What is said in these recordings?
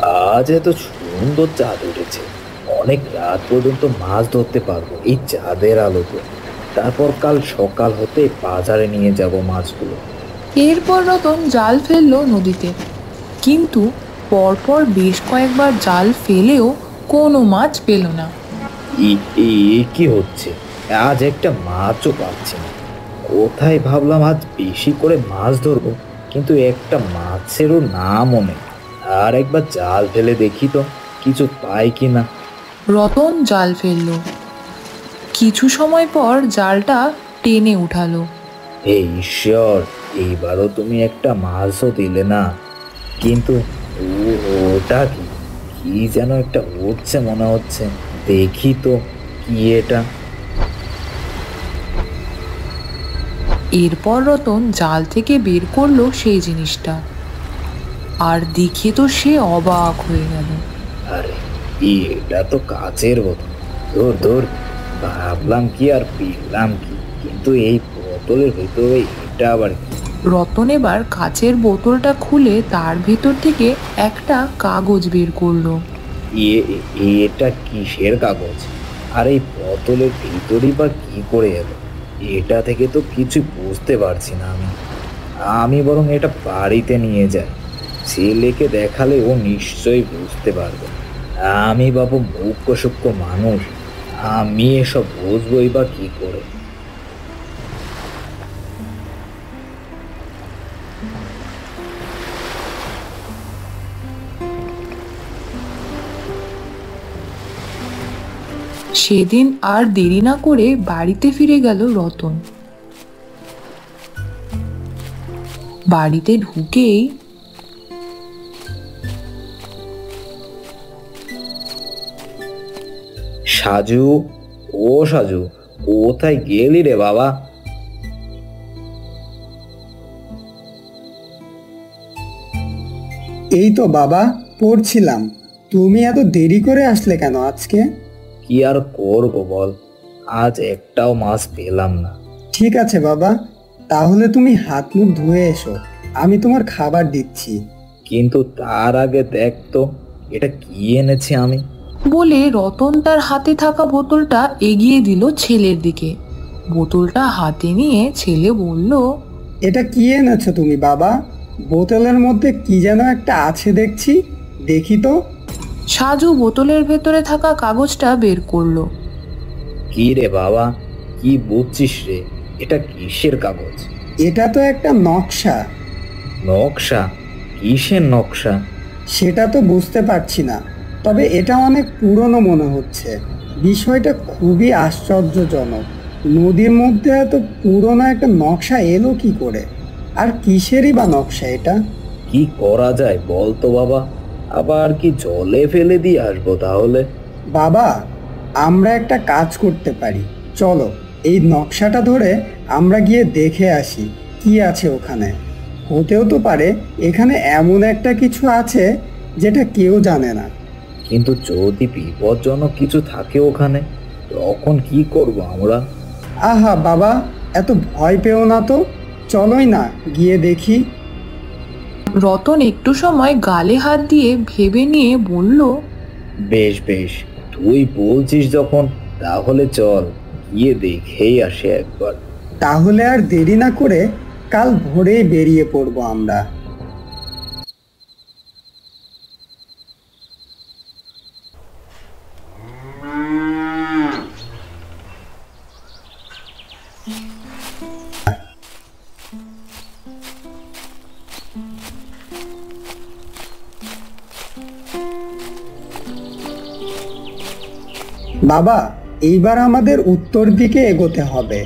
আজ এত সুন্দর চাঁদ উঠেছে, অনেক রাত পর্যন্ত মাছ ধরতে পারবো এই চাঁদের আলোতে। তারপর কাল সকাল হতে বাজারে নিয়ে যাব মাছগুলো। এরপর রতন জাল ফেললো নদীতে, কিন্তু পরপর বেশ কয়েকবার জাল ফেলেও কোনো মাছ পেল না। কি হচ্ছে? আজ একটা মাছও পাচ্ছি না। কোথায় ভাবলাম আজ বেশি করে মাছ ধরবো, কিন্তু একটা মাছেরও নামও নেই। আর একবার জাল ফেলে দেখি তো কিছু পাই কি না। রতন জাল ফেললো, কিছু সময় পর জালটা টেনে উঠালো। হে ঈশ্বর, এইবারও তুমি একটা মাছও দিলে না। কিন্তু ওটা কি? কি যেন একটা উঠছে মনে হচ্ছে। দেখি তো কি এটা। এরপর রতন জাল থেকে বের করলো সেই জিনিসটা, আর দেখে তো সে অবাক হয়ে গেল। আরে, এটা তো কাচের বোতল। ধর ধর, ভাবলাম কি আর পেলাম কি, কিন্তু এই বোতলের ভিতরে এটা আবার কি? রতন এবার কাচের বোতলটা খুলে তার ভেতর থেকে একটা কাগজ বের করলো। এটা কিসের কাগজ? আর এই বোতলের ভিতরই বা কি করে এলো? এটা থেকে তো কিছু বুঝতে পারছি না আমি। আমি বরং এটা বাড়িতে নিয়ে যাই, ছেলেকে দেখালে ও নিশ্চয়ই বুঝতে পারবে। আমি বাবু মুখ্য সূক্ষ্ম মানুষ, আমি এসব বুঝবই বা কি করে? সেদিন আর দেরি না করে বাড়িতে ফিরে গেল রতন। বাড়িতে ঢুকেই সাজু, ও সাজু, কোথায় গেলি রে বাবা? এই তো বাবা, পড়ছিলাম। তুমি এত দেরি করে আসলে কেন আজকে? কি আর করবো বল, আজ একটাও মাছ পেলাম না। ঠিক আছে বাবা, তাহলে তুমি হাত মুখ ধুয়ে এসো, আমি তোমার খাবার দিচ্ছি। কিন্তু তার আগে দেখ তো এটা কি এনেছি আমি। বলে রতন তার হাতে থাকা বোতলটা এগিয়ে দিল ছেলের দিকে। বোতলটা হাতে নিয়ে ছেলে বলল, এটা কি এনেছো তুমি বাবা? বোতলের মধ্যে কি যেন একটা আছে দেখছি, দেখি তো। সাজু বোতলের ভেতরে থাকা কাগজটা বের করলো। কি রে বাবা, কি বুঝছিস রে? এটা কিসের কাগজ? এটা তো একটা নকশা। নকশা? কিসের নকশা? সেটা তো বুঝতে পারছি না, তবে এটা অনেক পুরনো মনে হচ্ছে। বিষয়টা খুবই আশ্চর্যজনক। নদীর মধ্যে এত পুরনো একটা নকশা এলো কি করে? আর কিসেরই বা নকশা এটা? কি করা যায় বল তো বাবা? আবার কি জলে ফেলে দিয়ে আসবো তাহলে? বাবা, আমরা একটা কাজ করতে পারি। চলো, এই নকশাটা ধরে আমরা গিয়ে দেখে আসি কি আছে ওখানে। হতেও তো পারে এখানে এমন একটা কিছু আছে যেটা কেউ জানে না। কিন্তু যদি বিপজ্জনক কিছু থাকে ওখানে, তখন কি করব আমরা? আহা বাবা, এত ভয় পেও না তো, চলোই না গিয়ে দেখি। রতন একটু সময় গালে হাত দিয়ে ভেবে নিয়ে বলল, বেশ বেশ, তুই বলছিস যখন, তাহলে চল গিয়ে দেখেই আসে একবার। তাহলে আর দেরি না করে কাল ভোরেই বেরিয়ে পড়বো আমরা। বাবা, এইবার আমাদের উত্তর দিকে এগোতে হবে।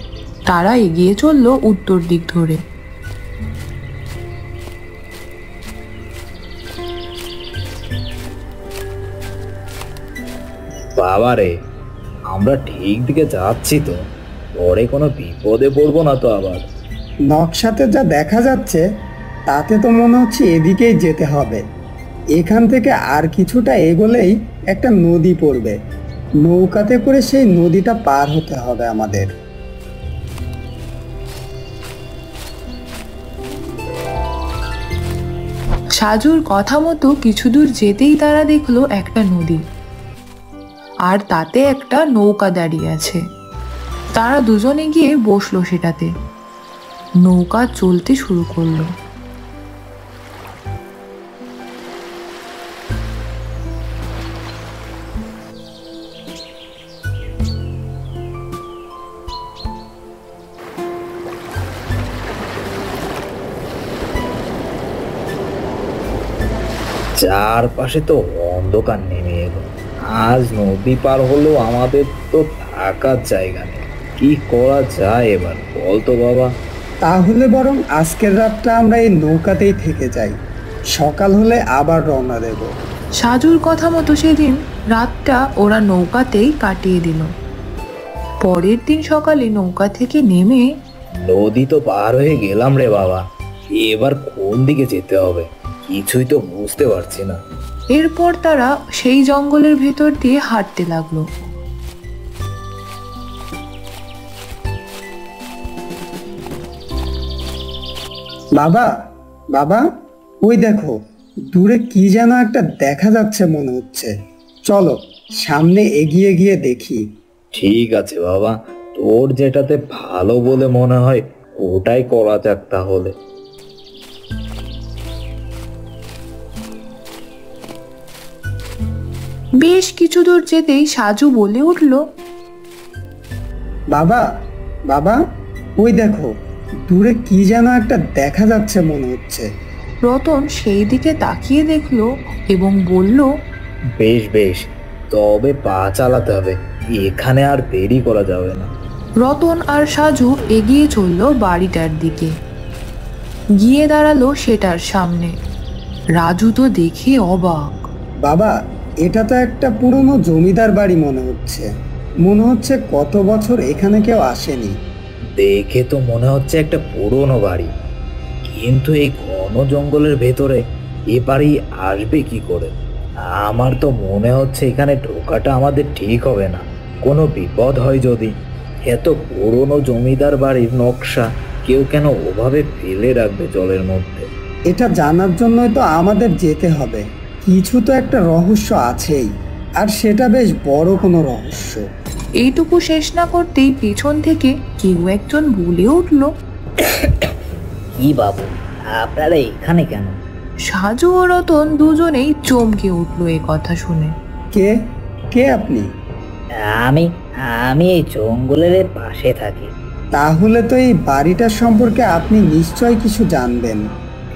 তারা এগিয়ে চলল উত্তর দিক ধরে। বাবা রে, আমরা ঠিক দিকে যাচ্ছি তো? পরে কোনো বিপদে পড়বো না তো আবার? নকশাতে যা দেখা যাচ্ছে তাতে তো মনে হচ্ছে এদিকেই যেতে হবে। এখান থেকে আর কিছুটা এগোলেই একটা নদী পড়বে। নৌকাতে করে সেই নদীটা পার হতে হবে আমাদের। সাজুর কথা মতো কিছু দূর যেতেই তারা দেখলো একটা নদী, আর তাতে একটা নৌকা দাঁড়িয়ে আছে। তারা দুজনে গিয়ে বসলো সেটাতে। নৌকা চলতে শুরু করলো। চারপাশে তো অন্ধকার নেমে এলো। আজ নদী পার হলেও আমাদের তো থাকার জায়গা নেই। কি করা যায় এবার বলতো বাবা? তাহলে বরং আজকের রাতটা আমরা এই নৌকাতেই থেকে যাই, সকাল হলে আবার রওনা দেব। সাজুর কথা মতো সেদিন রাতটা ওরা নৌকাতেই কাটিয়ে দিল। পরের দিন সকালে নৌকা থেকে নেমে নদী তো পার হয়ে গেলাম রে বাবা, এবার কোন দিকে যেতে হবে কিছুই তো বুঝতে পারছি না। এরপর তারা সেই জঙ্গলের ভেতর দিয়ে হাঁটতে লাগলো। বাবা, বাবা, ওই দেখো, দূরে কি যেন একটা দেখা যাচ্ছে মনে হচ্ছে। চলো সামনে এগিয়ে গিয়ে দেখি। ঠিক আছে বাবা, তোর যেটাতে ভালো বলে মনে হয় ওটাই করা যাক তাহলে। বেশ কিছু দূর যেতেই সাজু বলে উঠল, বাবা, বাবা, ওই দেখো, দূরে কি যেন একটা দেখা যাচ্ছে মনে হচ্ছে। রতন সেই দিকে তাকিয়ে দেখলো এবং বলল, বেশ বেশ, তবে পা চালাতে হবে, এখানে আর দেরি করা যাবে না। রতন আর সাজু এগিয়ে চলল বাড়িটার দিকে। গিয়ে দাঁড়ালো সেটার সামনে। রাজু তো দেখে অবাক। বাবা, এটা তো একটা পুরনো জমিদার বাড়ি মনে হচ্ছে কত বছর এখানে কেউ আসেনি। দেখে তো মনে হচ্ছে একটা পুরনো বাড়ি, কিন্তু এই ঘন জঙ্গলের ভেতরে এ বাড়ি আসবে কি করে? আমার তো মনে হচ্ছে এখানে ঢোকাটা আমাদের ঠিক হবে না, কোনো বিপদ হয় যদি। এত পুরনো জমিদার বাড়ির নকশা কেউ কেন ওভাবে ফেলে রাখবে জলের মধ্যে? এটা জানার জন্যই তো আমাদের যেতে হবে। কিছু তো একটা রহস্য আছেই, আর সেটা বেশ বড় কোনো রহস্য। এইটুকু শেষ না করতেই পেছন থেকে কেউ একজন বলে উঠল, কি বাবু, আপনারা এখানে কেন? সাজু ও রতন দুজনেই চমকে উঠলো এ কথা শুনে। কে কে আপনি? আমি আমি এই জঙ্গলের পাশে থাকি। তাহলে তো এই বাড়িটার সম্পর্কে আপনি নিশ্চয় কিছু জানবেন।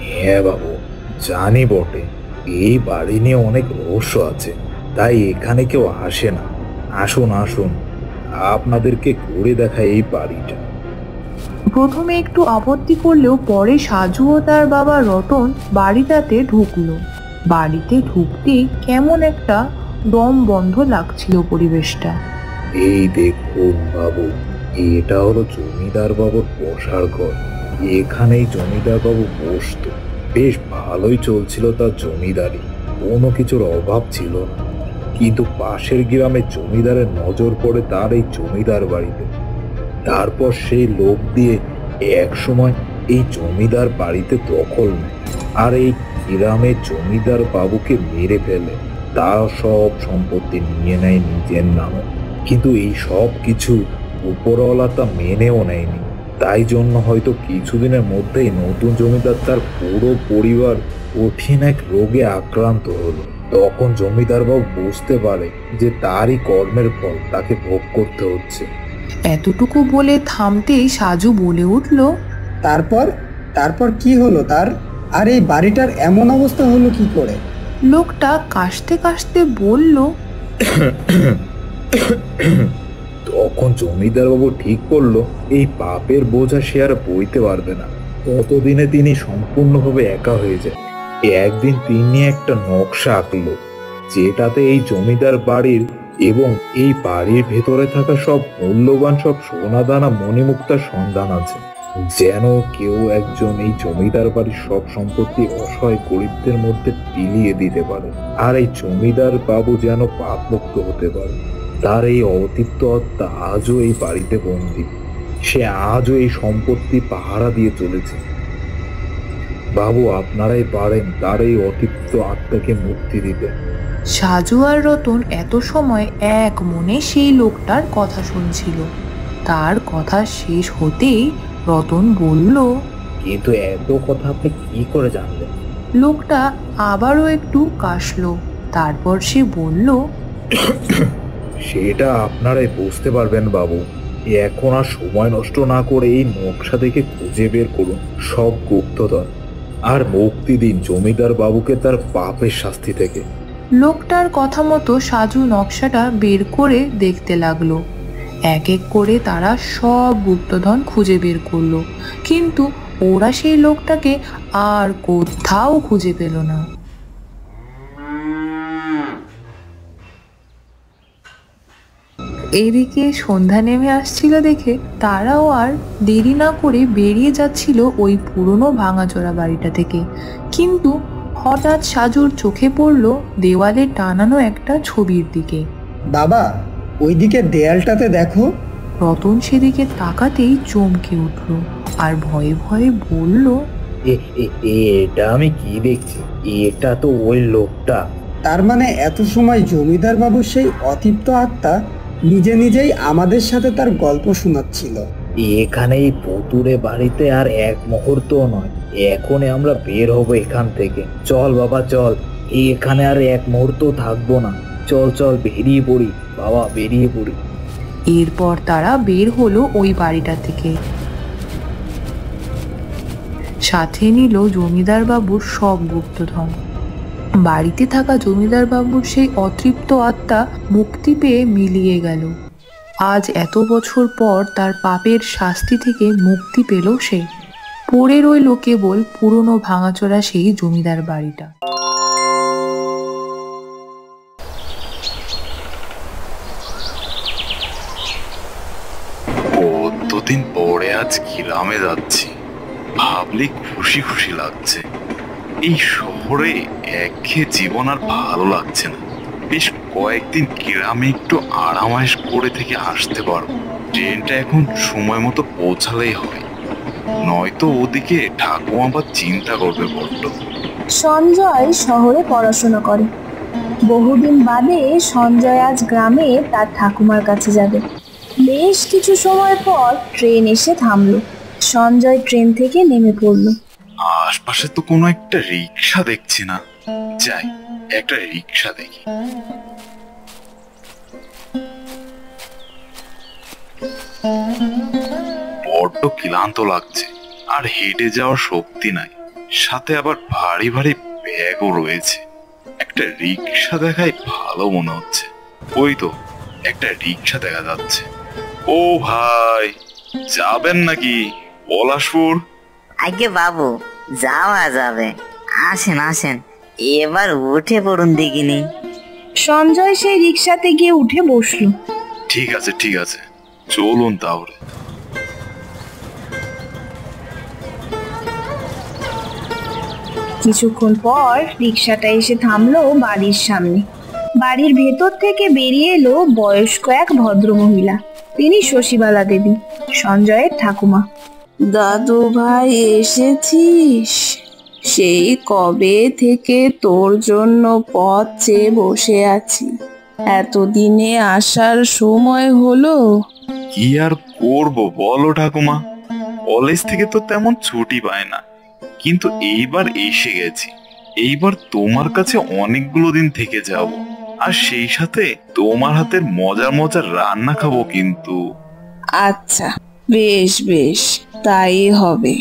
হ্যাঁ বাবু, জানি বটে। এই বাড়ি নিয়ে অনেক রহস্য আছে, তাই এখানে কেউ আসে না। আসুন আসুন, আপনাদেরকে ঘুরে দেখায় এই বাড়িটা। প্রথমে একটু আপত্তি করলেও পরে সাজু ও তার বাবা রতন বাড়িটাতে ঢুকলো। বাড়িতে ঢুকতেই কেমন একটা দম বন্ধ লাগছিল পরিবেশটা। এই দেখুন বাবু, এটা হলো জমিদার বাবুর বসার ঘর। এখানেই জমিদার বাবু বসতো। বেশ ভালোই চলছিল তার জমিদারি, কোনো কিছুর অভাব ছিল না। কিন্তু পাশের গ্রামে জমিদারের নজর পড়ে তার এই জমিদার বাড়িতে। তারপর সেই লোক দিয়ে এক সময় এই জমিদার বাড়িতে দখল নেয়, আর এই গ্রামের জমিদার বাবুকে মেরে ফেলে। তার সব সম্পত্তি নিয়ে নেয় নিজের নামে। কিন্তু এই সব কিছু উপরওয়ালা তা মেনেও নেয়নি। তাই জন্য হয়তো কিছুদিনের মধ্যেই নতুন জমিদার তার পুরো পরিবার কঠিন এক রোগে আক্রান্ত হলো। তখন জমিদার বাবু বুঝতে পারে যে তারই কর্মের ফল তাকে ভোগ করতে হচ্ছে। এতটুকু বলে থামতেই সাজু বলে উঠল, তারপর তারপর কি হলো তার? আর এই বাড়িটার এমন অবস্থা হলো কি করে? লোকটা কাশতে কাশতে বলল, তখন জমিদার বাবু ঠিক করলো এই পাপের বোঝা সে আর বইতে পারবে না। ততদিনে তিনি সম্পূর্ণভাবে একা হয়ে যায়। একদিন তিনি একটা নকশা আঁকলো, যেটাতে এই জমিদার বাড়ির এবং এই বাড়ির ভেতরে থাকা সব মূল্যবান সব সোনাদানা মণিমুক্তার সন্ধান আছে, যেন কেউ একজন এই জমিদার বাড়ির সব সম্পত্তি অসহায় গরিবদের মধ্যে বিলিয়ে দিতে পারে, আর এই জমিদার বাবু যেন পাপমুক্ত হতে পারে। তার এই অতিপ্ত আত্মা আজও এই বাড়িতে বন্দী। সে আজও এই সম্পত্তি পাহারা দিয়ে চলেছে। বাবু, আপনারাই পারেন তার এই অতৃপ্ত আত্মাকে মুক্তি দিতে। সাজু আর রতন এত সময় এক মনে সেই লোকটার কথা শুনছিল। তার কথা শেষ হতেই রতন বলল, কিন্তু এত কথা আপনি কি করে জানলেন? লোকটা আবারও একটু কাশলো। তারপর সে বলল, সেটা আপনারাই বুঝতে পারবেন বাবু। এখন আর সময় নষ্ট না করে এই নকশা দেখে খুঁজে বের করুন সব গুপ্তধন, আর মুক্তি দিন জমিদার বাবুকে তার পাপের শাস্তি থেকে। লোকটার কথা মতো সাজু নকশাটা বের করে দেখতে লাগলো। এক এক করে তারা সব গুপ্তধন খুঁজে বের করলো, কিন্তু ওরা সেই লোকটাকে আর কোথাও খুঁজে পেল না। এদিকে সন্ধ্যা নেমে আসছিল দেখে তারাও আর দেরি না করে বেরিয়ে যাচ্ছিল ওই পুরনো ভাঙাচোরা বাড়িটা থেকে। কিন্তু হঠাৎ সাজুর চোখে পড়লো দেওয়ালে টানানো একটা ছবির দিকে। বাবা, ওইদিকে দেয়ালটাতে দেখো। রতন সেদিকে তাকাতেই চমকে উঠল আর ভয়ে ভয়ে বলল, এটা আমি কি দেখছি? এটা তো ওই লোকটা। তার মানে এত সময় জমিদার বাবু সেই অতৃপ্ত আত্মা নিজে নিজেই আমাদের সাথে তার গল্প শোনাচ্ছিল। এখানে এই পুতুরে বাড়িতে আর এক মুহূর্তও নয়। এখনই আমরা বের হব এখান থেকে। চল বাবা চল, এখানে আর এক মুহূর্ত থাকবো না। চল চল বেরিয়ে পড়ি বাবা, বেরিয়ে পড়ি। এরপর তারা বের হলো ওই বাড়িটা থেকে। সাথে নিল জমিদার বাবুর সব গুপ্তধন। বাড়িতে থাকা জমিদার বাবুর সেই অতৃপ্ত আত্মা মুক্তি পেয়ে মিলিয়ে গেল। আজ এত বছর পর তার পাপের শাস্তি থেকে মুক্তি পেল সে। পড়ে রইল কেবল পুরনো ভাঙাচোরা সেই জমিদার বাড়িটা। কতদিন পরে আজ গ্রামে যাচ্ছি, ভাবলে খুশি খুশি লাগছে। এই শহরে একঘেয়ে জীবন আর ভালো লাগছে না। বেশ কয়েকদিন গ্রামে একটু আরামায়েশ করে থেকে আসতে পারবো। ট্রেনটা এখন সময় মতো পৌঁছালেই হয়, নয়তো ওদিকে ঠাকুমা আবার চিন্তা করবে বড্ড। সঞ্জয় শহরে পড়াশোনা করে। বহুদিন বাদে সঞ্জয় আজ গ্রামে তার ঠাকুমার কাছে যাবে। বেশ কিছু সময় পর ট্রেন এসে থামলো। সঞ্জয় ট্রেন থেকে নেমে পড়ল। আশপাশে তো কোনো একটা রিক্সা দেখছি না, যাই একটা রিক্সা দেখি। বড্ড ক্লান্ত লাগছে, আর হেঁটে যাওয়ার শক্তি নাই। সাথে আবার ভারী ভারী ব্যাগও রয়েছে। একটা রিক্সা দেখাই ভালো মনে হচ্ছে। ওই তো একটা রিক্সা দেখা যাচ্ছে। ও ভাই, যাবেন নাকি পলাশপুর? আগে বাবু, যাওয়া যাবে। আসেন আসেন, এবার উঠে পড়ুন দেখিনি। সঞ্জয় সেই রিক্সাতে গিয়ে উঠে বসলো। ঠিক আছে ঠিক আছে, চলুন তাহলে। কিছুক্ষণ পর রিক্সাটা এসে থামলো বাড়ির সামনে। বাড়ির ভেতর থেকে বেরিয়ে এলো বয়স্ক এক ভদ্রমহিলা। তিনি শশীবালা দেবী, সঞ্জয়ের ঠাকুমা। দাদু ভাই, এসেছিস? সেই কবে থেকে তোর জন্য পথ চেয়ে বসে আছি। এতদিনে আসার সময় হলো? কি আর করব বলো ঠাকুমা, কলেজ থেকে তো তেমন ছুটি পায় না, কিন্তু এইবার এসে গেছি। এইবার তোমার কাছে অনেকগুলো দিন থেকে যাব, আর সেই সাথে তোমার হাতের মজার মজার রান্না খাবো কিন্তু। আচ্ছা, বেশ বেশ, তাই হবে।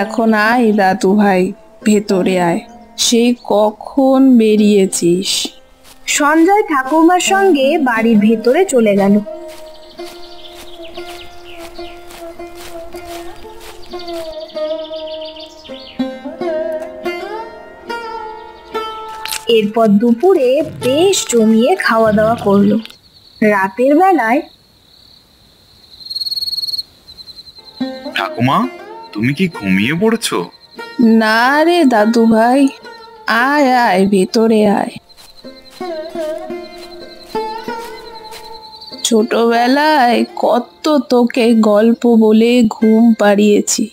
এখন আয় দাদু ভাই, ভেতরে আয়। সেই কখন বেরিয়েছিস? সঞ্জয় ঠাকুমার সঙ্গে বাড়ির ভেতরে চলে গেল। এরপর দুপুরে বেশ জমিয়ে খাওয়া দাওয়া করলো। রাতের বেলায় ঠাকুমা, তুমি কি ঘুমিয়ে পড়েছো? না রে দাদু ভাই, আয় আয় ভেতরে আয়। ছোটবেলায় কত তোকে গল্প বলে ঘুম পাড়িয়েছি,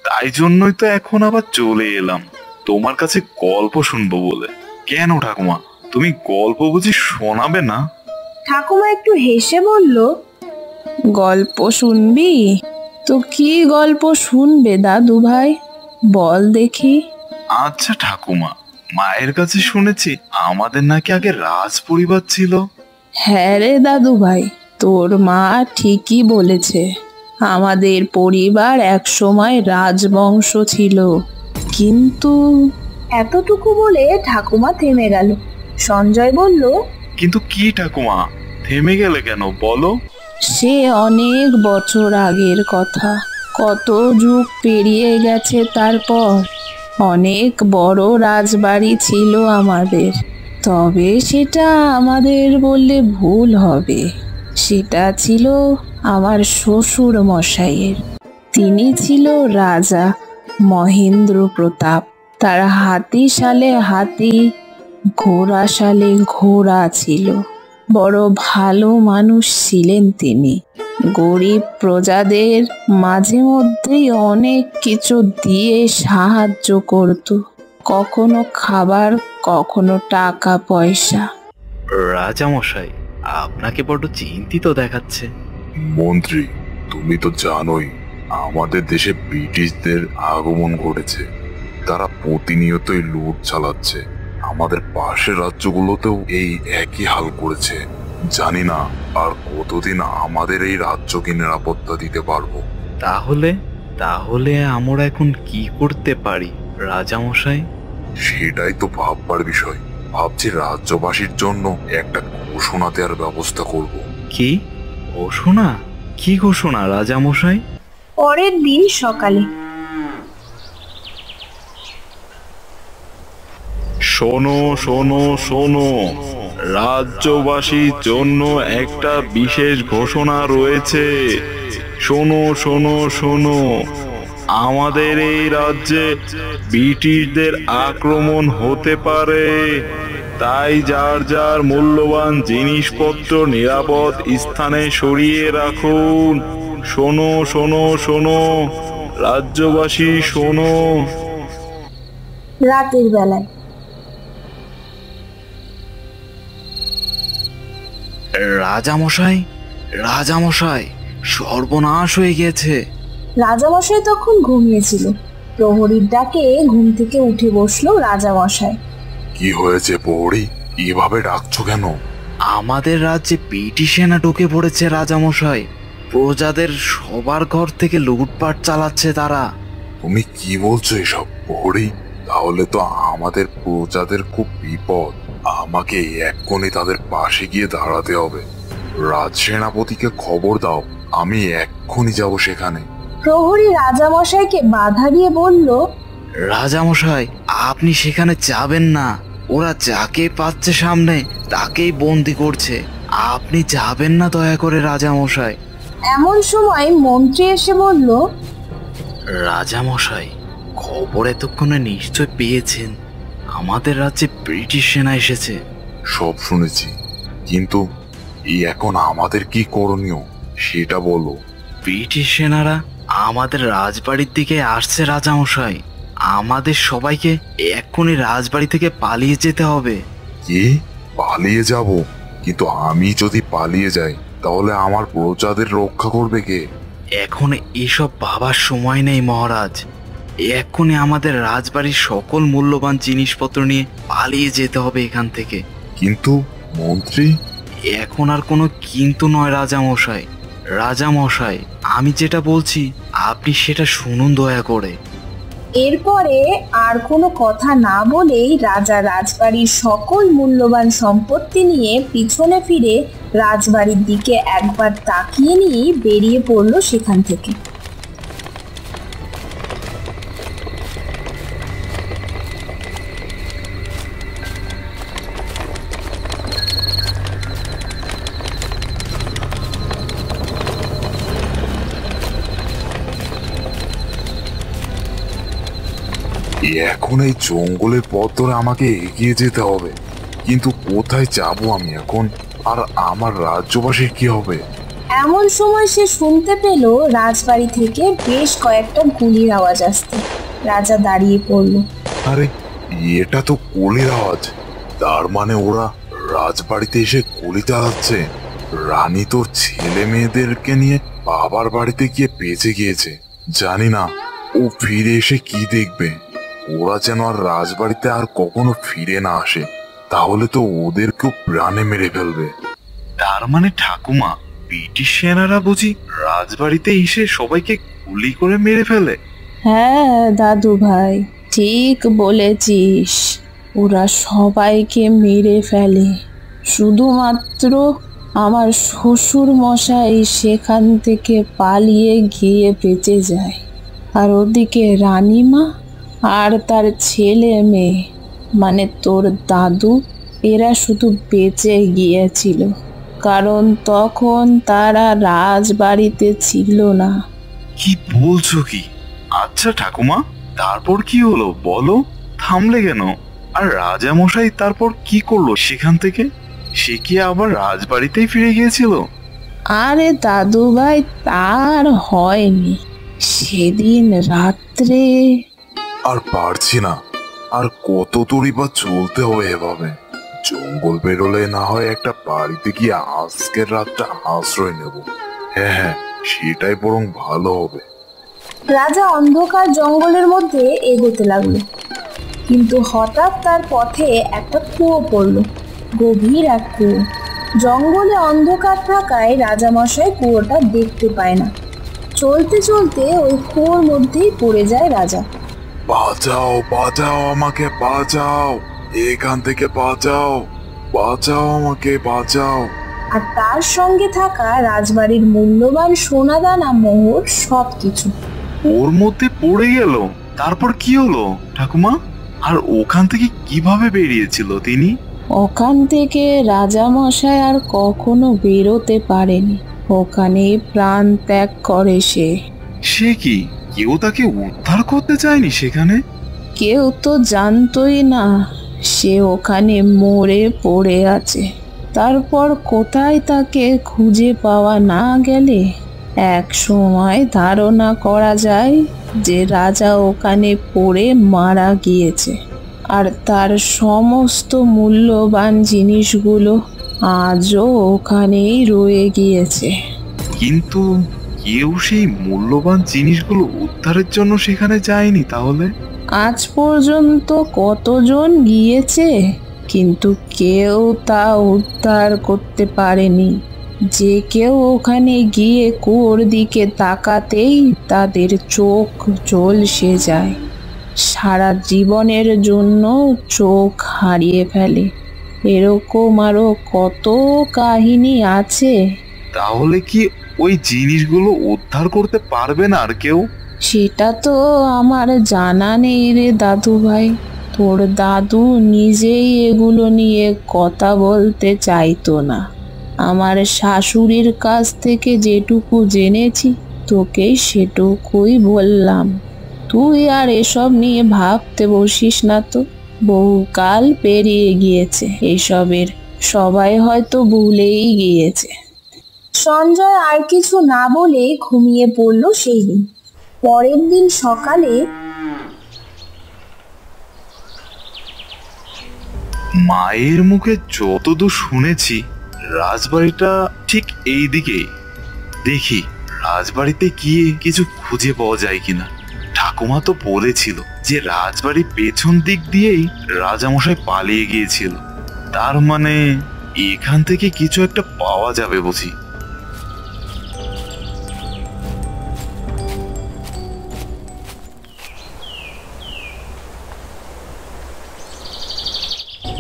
তাই জন্যই তো এখন আবার চলে এলাম তোমার কাছে গল্প শুনবো বলে। কেন ঠাকুমা, তুমি গল্প বুঝি শোনাবে না? ঠাকুমা একটু হেসে বলল, গল্প শুনবি? তো কি গল্প শুনবে দাদু ভাই, বল দেখি। আচ্ছা ঠাকুমা, মায়ের কাছে শুনেছি আমাদের নাকি আগে রাজ পরিবার ছিল। হ্যাঁ রে দাদু ভাই, তোর মা ঠিকই বলেছে। আমাদের পরিবার একসময় রাজবংশ ছিল, কিন্তু এতটুকু বলে ঠাকুমা থেমে গেল। সঞ্জয় বলল, কিন্তু কি ঠাকুমা, থেমে গেলে কেন বলো? সে অনেক বছর আগের কথা, কত যুগ পেরিয়ে গেছে। তারপর অনেক বড় রাজবাড়ি ছিল আমাদের, তবে সেটা আমাদের বললে ভুল হবে। সেটা ছিল আমার শ্বশুর মশাইয়ের। তিনি ছিল রাজা মহেন্দ্র প্রতাপ। তার হাতিশালে হাতি, ঘোড়াশালে ঘোড়া ছিল। বড় ভালো মানুষ ছিলেন তিনি। গরিব প্রজাদের মাঝে মধ্যেই অনেক কিছু দিয়ে সাহায্য করত, কখনো খাবার, কখনো টাকা পয়সা। রাজামশাই, আপনাকে বড্ড চিন্তিত দেখাচ্ছে। মন্ত্রী, তুমি তো জানোই আমাদের দেশে ব্রিটিশদের আগমন ঘটেছে। তারা প্রতিনিয়তই লুট চালাচ্ছে। আমাদের পাশের রাজ্যগুলোতেও এই একই হাল করেছে। জানি না আর কতদিন আমাদের এই রাজ্যকে নিরাপত্তা দিতে পারবো। তাহলে তাহলে আমরা এখন কি করতে পারি রাজামশাই? সেটাই তো ভাববার বিষয়। ভাবছি রাজ্যবাসীর জন্য একটা ঘোষণা দেওয়ার ব্যবস্থা করব। কি ঘোষণা? কি ঘোষণা রাজামশাই? পরের দিন সকালে। শোনো শোনো শোনো, রাজ্যবাসীর জন্য একটা বিশেষ ঘোষণা রয়েছে। শোনো শোনো শোনো, আমাদের এই রাজ্যে ব্রিটিশদের আক্রমণ হতে পারে। তাই যার যার মূল্যবান জিনিসপত্র নিরাপদ স্থানে সরিয়ে রাখুন। শোনো শোনো শোনো, রাজ্যবাসী শোনো। রাতের বেলায়। রাজামশাই, রাজামশাই, সর্বনাশ হয়ে গেছে। রাজামশাই তখন ঘুমিয়েছিল। প্রহরীর ডাকে ঘুম থেকে উঠে বসলো রাজামশাই। কি হয়েছে প্রহরী, এভাবে ডাকছো কেন? আমাদের রাজ্যে ব্রিটিশ সেনা ঢুকে পড়েছে রাজামশাই। প্রজাদের সবার ঘর থেকে লুটপাট চালাচ্ছে তারা। তুমি কি বলছো এসব প্রহরী? তাহলে তো আমাদের প্রজাদের খুব বিপদ। আমাকে এক্ষুনি তাদের পাশে গিয়ে দাঁড়াতে হবে। রাজ সেনাপতিকে খবর দাও, আমি এক্ষুনি যাব সেখানে। প্রহরী রাজামশাইকে বাধা দিয়ে বলল, রাজামশাই, আপনি সেখানে যাবেন না। ওরা যাকে পাচ্ছে সামনে তাকেই বন্দি করছে। আপনি যাবেন না দয়া করে রাজামশাই। এমন সময় মন্ত্রী এসে বলল, রাজামশাই, খবর এতক্ষণে নিশ্চয় পেয়েছেন, আমাদের রাজ্যে ব্রিটিশ সেনা এসেছে। সব শুনেছি, কিন্তু এখন আমাদের কি করণীয় সেটা বলো। ব্রিটিশ সেনারা আমাদের রাজবাড়ির দিকে আসছে রাজামশাই। আমাদের সবাইকে এক্ষুনি রাজবাড়ি থেকে পালিয়ে যেতে হবে। কি, পালিয়ে যাব? কিন্তু আমি যদি পালিয়ে যাই তাহলে আমার প্রজাদের রক্ষা করবে কে? এখন এসব ভাবার সময় নেই মহারাজ। এক্ষুনি আমাদের রাজবাড়ির সকল মূল্যবান জিনিসপত্র নিয়ে পালিয়ে যেতে হবে এখান থেকে। কিন্তু মন্ত্রী, এখন আর কোনো কিন্তু নয় রাজামশাই। রাজামশাই, আমি যেটা বলছি আপনি সেটা শুনুন দয়া করে। এরপরে আর কোনো কথা না বলেই রাজা রাজবাড়ির সকল মূল্যবান সম্পত্তি নিয়ে পিছনে ফিরে রাজবাড়ির দিকে একবার তাকিয়ে নিয়ে বেরিয়ে পড়লো সেখান থেকে। এখন এই জঙ্গলের পথ ধরে আমাকে এগিয়ে যেতে হবে, কিন্তু কোথায় যাব আমি এখন? আর আমার রাজ্যবাসীর কি হবে? এমন সময় সে শুনতে পেল রাজবাড়ি থেকে বেশ কয়েকটা গুলির আওয়াজ আসতে। রাজা দাঁড়িয়ে পড়ল। আরে এটা তো গুলির আওয়াজ। তার মানে ওরা রাজবাড়িতে এসে গুলি চালাচ্ছে। রানী তো ছেলে মেয়েদেরকে নিয়ে বাবার বাড়িতে গিয়ে বেঁচে গিয়েছে। জানি না ও ফিরে এসে কি দেখবে। ওরা যেন আর রাজবাড়িতে আর কখনো ফিরে না আসে, তাহলে তো ওদেরকেও প্রাণে মেরে ফেলবে। তার মানে ঠাকুমা, ব্রিটিশ সেনারা বুঝি রাজবাড়িতে এসে সবাইকে গুলি করে মেরে ফেলে? হ্যাঁ দাদু ভাই, ঠিক বলেছিস। ওরা সবাইকে মেরে ফেলে। শুধুমাত্র আমার শ্বশুর মশাই সেখান থেকে পালিয়ে গিয়ে বেঁচে যায়। আর ওদিকে রানীমা আর তার ছেলে মেয়ে, মানে তোর দাদু, এরা শুধু বেঁচে গিয়েছিল, কারণ তখন তারা রাজবাড়িতে ছিল না। কি বলছো কি? আচ্ছা ঠাকুমা, তারপর কি হলো বলো, থামলে কেন? আর রাজামশাই তারপর কি করলো সেখান থেকে? সে কি আবার রাজবাড়িতেই ফিরে গিয়েছিল? আরে দাদু ভাই, তার হয়নি। সেদিন রাত্রে আর পারছি না। আর কত দূরই বা চলতে হবে এভাবে? জঙ্গল বেরোলে না হয় একটা বাড়িতে গিয়ে আজকের রাতটা আশ্রয় নেব। হ্যাঁ হ্যাঁ, সেটাই বরং ভালো হবে। রাজা অন্ধকার জঙ্গলের মধ্যে এগোতে লাগলো, কিন্তু হঠাৎ তার পথে একটা কুয়ো পড়ল। গভীর এক কুয়ো। জঙ্গলে অন্ধকার থাকায় রাজামশাই কুয়োটা দেখতে পায় না। চলতে চলতে ওই কুয়োর মধ্যেই পড়ে যায় রাজা। বাঁচাও বাঁচাও, আমাকে বাঁচাও, এখান থেকে বাঁচাও, বাঁচাও আমাকে, বাঁচাও। আর তার সঙ্গে থাকা রাজবাড়ির মূল্যবান সোনাদানা, মোহর, সবকিছু ওর মধ্যে পড়ে গেল। তারপর কি হলো ঠাকুমা? আর ওখান থেকে কিভাবে বেরিয়েছিল তিনি? ওখান থেকে রাজামশাই আর কখনো বেরোতে পারেনি। ওখানেই প্রাণ ত্যাগ করে সে। সে কি, কেউ তাকে উদ্ধার করতে চায়নি সেখানে? কেউ তো জানতোই না সে ওখানে মরে পড়ে আছে। তারপর কোথায় তাকে খুঁজে পাওয়া না গেলে এক সময় ধারণা করা যায় যে রাজা ওখানে পড়ে মারা গিয়েছে, আর তার সমস্ত মূল্যবান জিনিসগুলো আজও ওখানেই রয়ে গিয়েছে। কিন্তু কেউ সেই মূল্যবান জিনিসগুলো উদ্ধারের জন্য সেখানে যায়নি তাহলে? আজ পর্যন্ত কতজন গিয়েছে, কিন্তু কেউ তা উদ্ধার করতে পারেনি। যে কেউ ওখানে গিয়ে কুয়োর দিকে তাকাতেই তাদের চোখ ঝলসে যায়, সারা জীবনের জন্য চোখ হারিয়ে ফেলে। এরকম আরো কত কাহিনী আছে। তাহলে কি ওই জিনিসগুলো উদ্ধার করতে পারবে না আর কেউ? সেটা তো আমার জানা নেই রে দাদু ভাই। তোর দাদু নিজেই এগুলো নিয়ে কথা বলতে চাইতো না। আমার শাশুড়ির কাছ থেকে যেটুকু জেনেছি তোকে সেটুকুই বললাম। তুই আর এসব নিয়ে ভাবতে বসিস না তো। বহুকাল পেরিয়ে গিয়েছে এসবের, সবাই হয়তো ভুলেই গিয়েছে। সঞ্জয় আর কিছু না বলে ঘুমিয়ে পড়ল সেই দিন। পরের দিন সকালে মায়ের মুখে যতদূর শুনেছি রাজবাড়িটা ঠিক এই দিকে। দেখি রাজবাড়িতে গিয়ে কিছু খুঁজে পাওয়া যায় কিনা। ঠাকুমা তো বলেছিল যে রাজবাড়ির পেছন দিক দিয়েই রাজামশাই পালিয়ে গিয়েছিল। তার মানে এখান থেকে কিছু একটা পাওয়া যাবে বুঝি।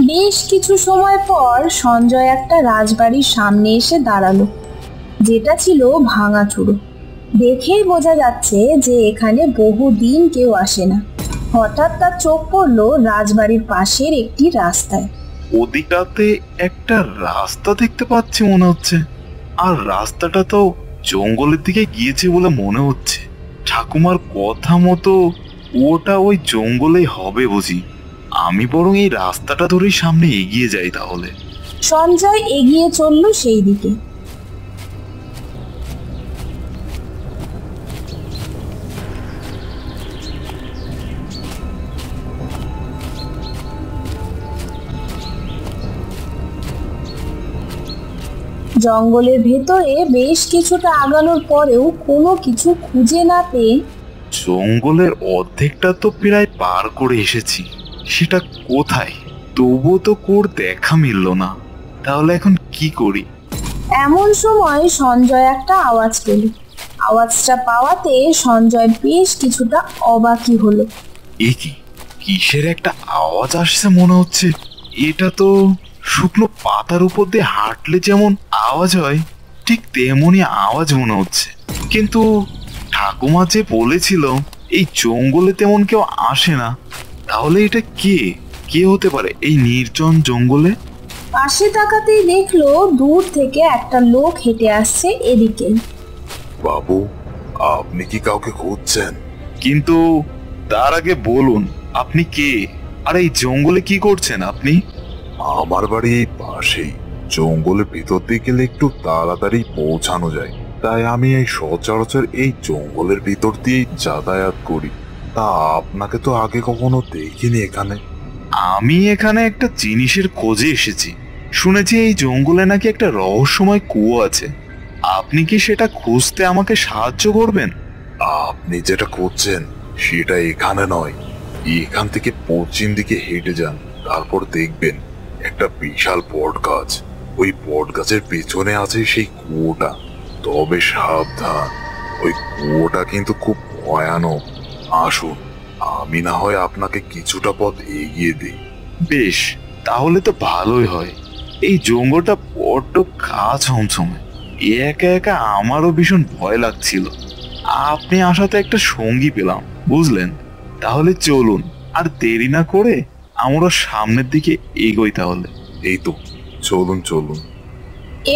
বেশ কিছু সময় পর সঞ্জয় একটা রাজবাড়ির সামনে এসে দাঁড়ালো, যেটা ছিল ভাঙাচুরো। দেখেই বোঝা যাচ্ছে যে এখানে বহুদিন কেউ আসে না। হঠাৎ তার চোখ পড়লো রাজবাড়ির পাশের একটি রাস্তায়। ওদিকটাতে একটা রাস্তা দেখতে পাচ্ছি মনে হচ্ছে, আর রাস্তাটা তো জঙ্গলের দিকে গিয়েছে বলে মনে হচ্ছে। ঠাকুমার কথা মতো ওটা ওই জঙ্গলেই হবে বুঝি। আমি বরং এই রাস্তাটা ধরেই সামনে এগিয়ে যাই তাহলে। সঞ্জয় এগিয়ে চলল সেই দিকে। জঙ্গলের ভেতরে বেশ কিছুটা আগানোর পরেও কোনো কিছু খুঁজে না পেয়ে জঙ্গলের অর্ধেকটা তো প্রায় পার করে এসেছি, সেটা কোথায়? তবুও তো কোর দেখা মিলল না। তাহলে এখন কি করি? এমন সময় সঞ্জয় একটা আওয়াজ পেল। আওয়াজটা পাওয়াতে সঞ্জয় বেশ কিছুটা অবাকই হলো। এ কি, কিসের একটা আওয়াজ আসছে মনে হচ্ছে? এটা তো শুকনো পাতার উপর দিয়ে হাঁটলে যেমন আওয়াজ হয় ঠিক তেমনই আওয়াজ মনে হচ্ছে। কিন্তু ঠাকুমা যে বলেছিল এই জঙ্গলে তেমন কেউ আসে না, তাহলে এটা কে কে হতে পারে এই নির্জন জঙ্গলে? পাশে তাকাতেই দেখলো দূর থেকে একটা লোক হেঁটে আসছে এদিকে। বাবু, আপনি কি কাউকে খুঁজছেন? কিন্তু তার আগে বলুন আপনি কে, আর এই জঙ্গলে কি করছেন আপনি? আমার বাড়ি এই পাশেই। জঙ্গলের ভিতর দিয়ে গেলে একটু তাড়াতাড়ি পৌঁছানো যায়, তাই আমি এই সচরাচর এই জঙ্গলের ভিতর দিয়ে যাতায়াত করি। তা আপনাকে তো আগে কখনো দেখিনি এখানে। আমি এখানে একটা জিনিসের খোঁজে এসেছি। শুনেছি এই জঙ্গলে নাকি একটা রহস্যময় কুয়ো আছে। আপনি কি সেটা খুঁজতে আমাকে সাহায্য করবেন? আপনি যেটা করছেন সেটা এখানে নয়, এখান থেকে পশ্চিম দিকে হেঁটে যান, তারপর দেখবেন একটা বিশাল বট গাছ। ওই বট গাছের পেছনে আছে সেই কুয়োটা। তবে সাবধান, ওই কুয়োটা কিন্তু খুব ভয়ানক। আসুন, আমি না হয় আপনাকে কিছুটা পথ এগিয়ে দিই। বেশ, তাহলে তো ভালোই হয়। এই জঙ্গলটা বড্ড গা ছমছমে, একা একা আমারও ভীষণ ভয় লাগছিল। আপনি আসাতে একটা সঙ্গী পেলাম, বুঝলেন? তাহলে চলুন, আর দেরি না করে আমরা সামনের দিকে এগোই তাহলে। এই তো, চলুন চলুন।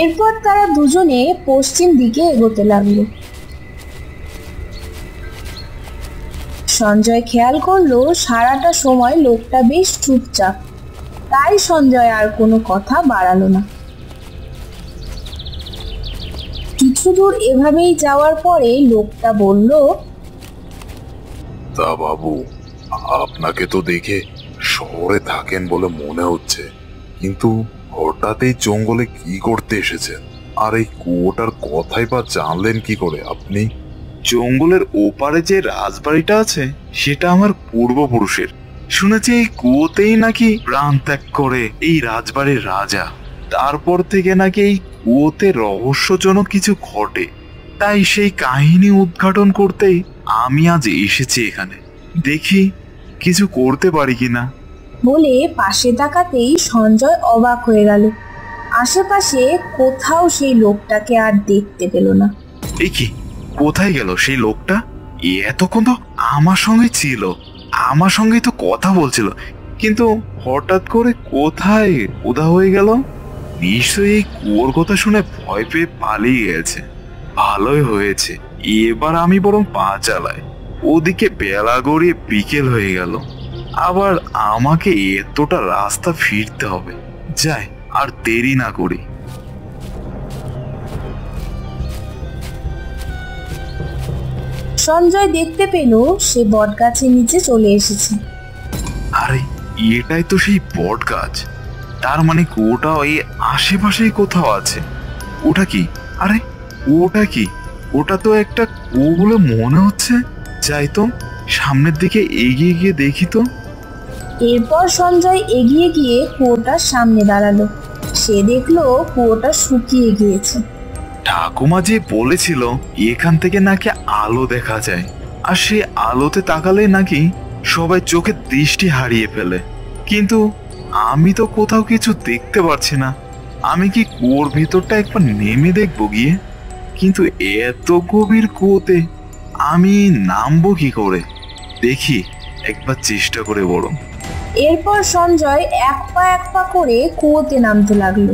এরপর তারা দুজনে পশ্চিম দিকে এগোতে লাগলো। সঞ্জয় খেয়াল করলো সারাটা সময় লোকটা বেশ চুপচাপ, তাই সঞ্জয় আর কোনো কথা বাড়ালো না। কিছু দূর এভাবেই যাওয়ার পরে লোকটা বলল, তা বাবু, আপনাকে তো দেখে শহরে থাকেন বলে মনে হচ্ছে, কিন্তু হঠাৎ এই জঙ্গলে কি করতে এসেছেন? আর এই কুয়োটার কথাই বা জানলেন কি করে আপনি? জঙ্গলের ওপারে যে রাজবাড়িটা আছে সেটা আমার পূর্বপুরুষের। শুনেছি এই কুয়োতেই নাকি প্রাণ ত্যাগ করে এই রাজবাড়ির রাজা। তারপর থেকে নাকি এই কুয়োতে রহস্যজনক কিছু ঘটে, তাই সেই কাহিনী উদ্ঘাটন করতেই আমি আজ এসেছি এখানে। দেখি কিছু করতে পারি কিনা। বলে পাশে তাকাতেই সঞ্জয় অবাক হয়ে গেল। আশেপাশে কোথাও সেই লোকটাকে আর দেখতে পেল না। এই কি, কোথায় গেল সেই লোকটা? এতক্ষণ তো আমার সঙ্গে ছিল, আমার সঙ্গেই তো কথা বলছিল, কিন্তু হঠাৎ করে কোথায় উদা হয়ে গেল? নিশ্চয়ই এই কুয়োর কথা শুনে ভয় পেয়ে পালিয়ে গেছে। ভালোই হয়েছে, এবার আমি বরং পা চালাই। ওদিকে বেলা গড়িয়ে বিকেল হয়ে গেল, আবার আমাকে এতটা রাস্তা ফিরতে হবে। যাই, আর দেরি না করি। সঞ্জয় দেখতে পেল সে বটগাছের নিচে চলে এসেছে। আরে, এটাই তো সেই বট গাছ। তার মানে কুয়োটা ওই আশেপাশেই কোথাও আছে। ওটা কি? আরে ওটা কি? ওটা তো একটা কুয়ো বলে মনে হচ্ছে। যাই তো, সামনের দিকে এগিয়ে গিয়ে দেখি তো। এরপর সঞ্জয় এগিয়ে গিয়ে কুয়োটার সামনে দাঁড়ালো। সে দেখলো কুয়োটা শুকিয়ে গিয়েছে। ঠাকুমা যে বলেছিল এখান থেকে নাকি আলো দেখা যায়, আর সেই আলোতে তাকালে নাকি সবাই চোখের দৃষ্টি হারিয়ে ফেলে। কিন্তু আমি তো কোথাও কিছু দেখতে পারছি না। আমি কি কুয়োর ভেতরটা একবার নেমে দেখবো গিয়ে? কিন্তু এত গভীর কুয়োতে আমি নামবো কি করে? দেখি, একবার চেষ্টা করে বরং। এরপর সঞ্জয় এক পা করে কুয়োতে নামতে লাগলো।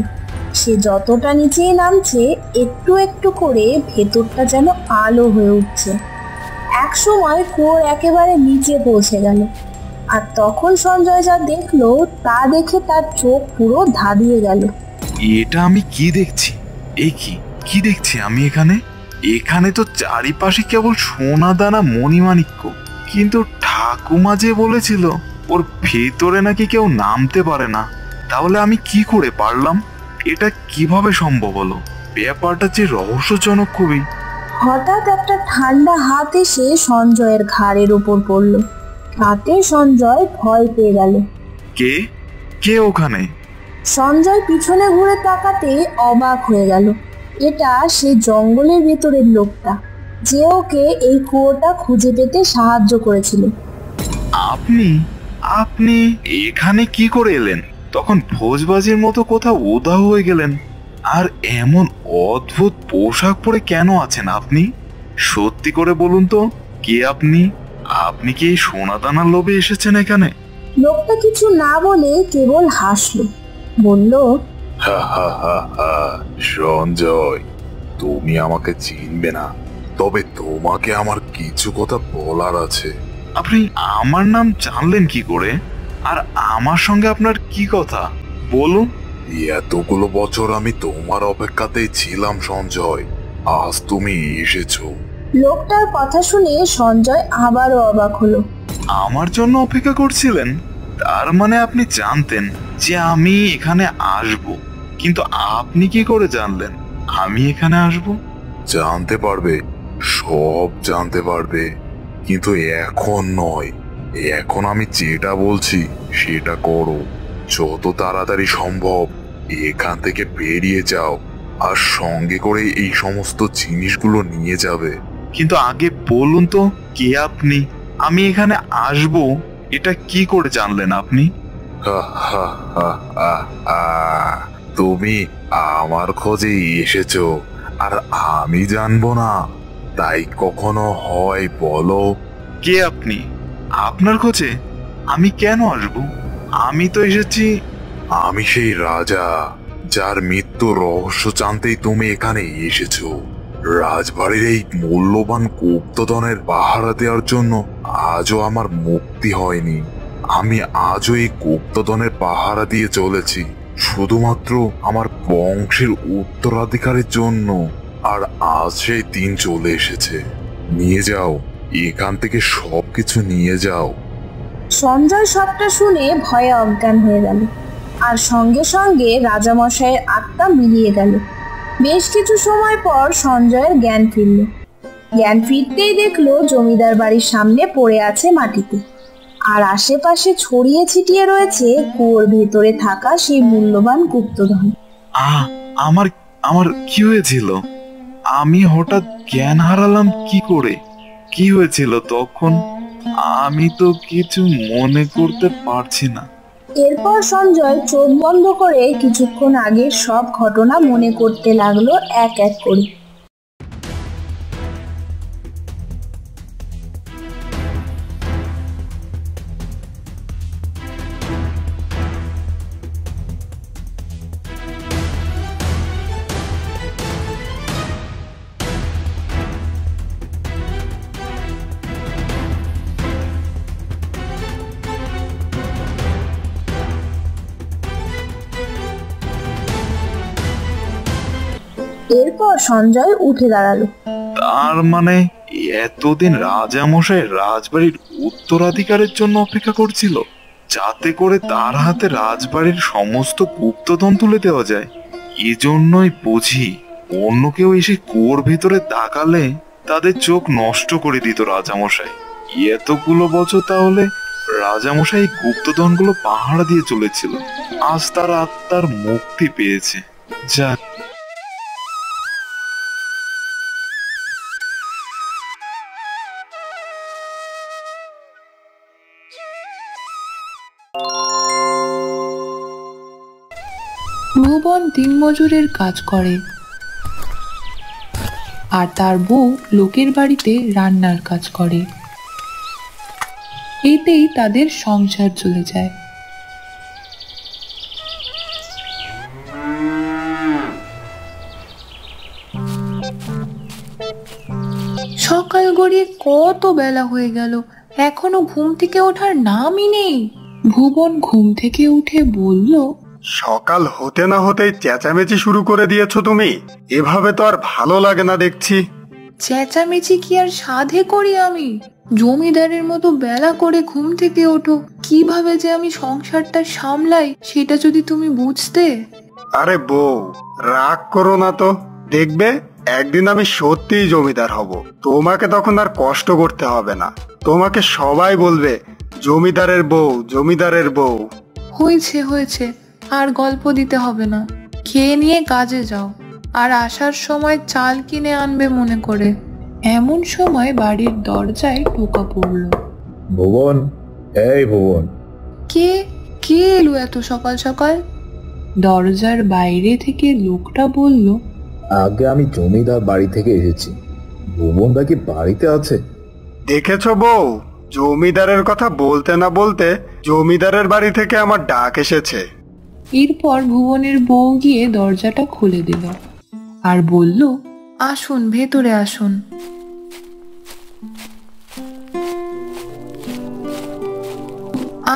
সে যতটা নিচেই নামছে, একটু একটু করে ভেতরটা যেন আলো হয়ে উঠছে। এক সময় কুয়োর একেবারে নিচে পৌঁছে গেল, আর তখন সঞ্জয় যা দেখলো তা দেখে তার চোখ পুরো ধাঁধিয়ে গেল। এটা আমি কি দেখছি? এই কি দেখছি আমি এখানে? এখানে তো চারিপাশে কেবল সোনা দানা মণিমাণিক্য, কিন্তু ঠাকুমা যে বলেছিল ওর ভেতরে নাকি কেউ নামতে পারে না। তাহলে আমি কি করে পারলাম? এটা কিভাবে সম্ভব হলো? ব্যাপারটা যে রহস্যজনক খুবই। হঠাৎ একটা ঠান্ডা হাত এসে সঞ্জয়ের ঘাড়ের উপর পড়ল। তাতে সঞ্জয় ভয় পেয়ে গেল। কে কে ওখানে? সঞ্জয় পিছনে ঘুরে তাকাতে অবাক হয়ে গেল। এটা সেই জঙ্গলের ভেতরের লোকটা, যে ওকে এই কুয়োটা খুঁজে পেতে সাহায্য করেছিল। আপনি আপনি এখানে কি করে এলেন? তখন ভোজবাজির মতো কোথাও উধাও হয়ে গেলেন, আর এমন অদ্ভুত পোশাক পরে কেন আছেন আপনি? সত্যি করে বলুন তো, কে আপনি? আপনি কি এই সোনাদানার লোভে এসেছেন এখানে? লোকটা কিছু না বলে কেবল হাসলো, বলল, সঞ্জয়, তুমি আমাকে চিনবে না, তবে তোমাকে আমার কিছু কথা বলার আছে। আপনি আমার নাম জানলেন কি করে? আর আমার সঙ্গে আপনার কি কথা, বলুন। এতগুলো বছর আমি তোমার অপেক্ষাতেই ছিলাম সঞ্জয়, আজ তুমি এসেছো। লোকটার কথা শুনে সঞ্জয় আবারও অবাক হলো। আমার জন্য অপেক্ষা করছিলেন? তার মানে আপনি জানতেন যে আমি এখানে আসব, কিন্তু আপনি কি করে জানলেন আমি এখানে আসব? জানতে পারবে, সব জানতে পারবে, কিন্তু এখন নয়। এখন আমি যেটা বলছি সেটা করো। যত তাড়াতাড়ি সম্ভব এখান থেকে বেরিয়ে যাও, আর সঙ্গে করে এই সমস্ত জিনিসগুলো নিয়ে যাবে। কিন্তু আগে বলুন তো, কে আপনি? আমি এখানে আসব এটা কি করে জানলেন আপনি? তুমি আমার খোঁজে এসেছো, আর আমি জানবো না তাই কখনো হয় বলো? কে আপনি? আপনার খোঁজে আমি কেন আসব? আমি তো এসেছি। আমি সেই রাজা, যার মৃত্যুর রহস্য জানতেই তুমি এখানে এসেছো। রাজবাড়ির এই মূল্যবান গুপ্তধনের পাহারা দেওয়ার জন্য আজও আমার মুক্তি হয়নি। আমি আজও এই গুপ্তধনের পাহারা দিয়ে চলেছি শুধুমাত্র আমার বংশের উত্তরাধিকারের জন্য। আর আজ সেই দিন চলে এসেছে। নিয়ে যাও, এখান থেকে সবকিছু নিয়ে যাও। সঞ্জয় সবটা শুনে ভয়ে অজ্ঞান হয়ে গেল, আর সঙ্গে সঙ্গে রাজামশাইয়ের আত্মা মিলিয়ে গেল। বেশ কিছু সময় পর সঞ্জয়ের জ্ঞান ফিরল। জ্ঞান ফিরতেই দেখলো জমিদার বাড়ির সামনে পড়ে আছে মাটিতে, আর আশেপাশে ছড়িয়ে ছিটিয়ে রয়েছে কুয়োর ভেতরে থাকা সেই মূল্যবান গুপ্তধন। আমার আমার কি হয়েছিল? আমি হঠাৎ জ্ঞান হারালাম কি করে? কি হয়েছিল তখন? আমি তো কিছু মনে করতে পারছি না। এরপর সঞ্জয় চোখ বন্ধ করে কিছুক্ষণ আগের সব ঘটনা মনে করতে লাগলো এক এক করে। এরপর সঞ্জয় উঠে দাঁড়ালো। তার মানে এতদিন রাজামশাই রাজবাড়ির উত্তরাধিকারের জন্য অপেক্ষা করছিল, যাতে করে তার হাতে রাজবাড়ির সমস্ত গুপ্তধন তুলে দেওয়া যায়। এজন্যই বুঝি অন্য কেউ এসে কুয়োর ভেতরে তাকালে তাদের চোখ নষ্ট করে দিত রাজামশাই। এতগুলো বছর তাহলে রাজামশাই গুপ্তধনগুলো পাহারা দিয়ে চলেছিল। আজ তার আত্মার মুক্তি পেয়েছে। যাক, ভুবন দিনমজুরের কাজ করে, আর তার বউ লোকের বাড়িতে রান্নার কাজ করে। এতেই তাদের সংসার চলে যায়। সকাল গড়িয়ে কত বেলা হয়ে গেল, এখনো ঘুম থেকে ওঠার নামই নেই। ভুবন ঘুম থেকে উঠে বলল, সকাল হতে না হতেই চেঁচামেচি শুরু করে দিয়েছো তুমি। এভাবে তো আর ভালো লাগে না দেখছি। চেঁচামেচি কি আর সাধে করি আমি? জমিদারের মতো বেলা করে ঘুম থেকে ওঠো, কিভাবে যে আমি সংসারটা সামলাই সেটা যদি তুমি বুঝতে। আরে বউ, রাগ করো না তো। দেখবে একদিন আমি সত্যিই জমিদার হব। তোমাকে তখন আর কষ্ট করতে হবে না। তোমাকে সবাই বলবে জমিদারের বউ, জমিদারের বউ। হয়েছে হয়েছে, আর গল্প দিতে হবে না। খেয়ে নিয়ে কাজে যাও, আর আসার সময় চাল কিনে আনবে মনে করে। এমন সময় বাড়ির দরজায় টোকা পড়ল। ভুবন, এই ভুবন। কে কে এলো এত সকাল সকাল? দরজার বাইরে থেকে লোকটা বলল, আগে আমি জমিদার বাড়ি থেকে এসেছি। ভুবনদা কি বাড়িতে আছে? দেখেছো বউ, জমিদারের কথা বলতে না বলতে জমিদারের বাড়ি থেকে আমার ডাক এসেছে। এরপর ভুবনের বউ গিয়ে দরজাটা খুলে দিল আর বলল, আসুন, ভেতরে আসুন।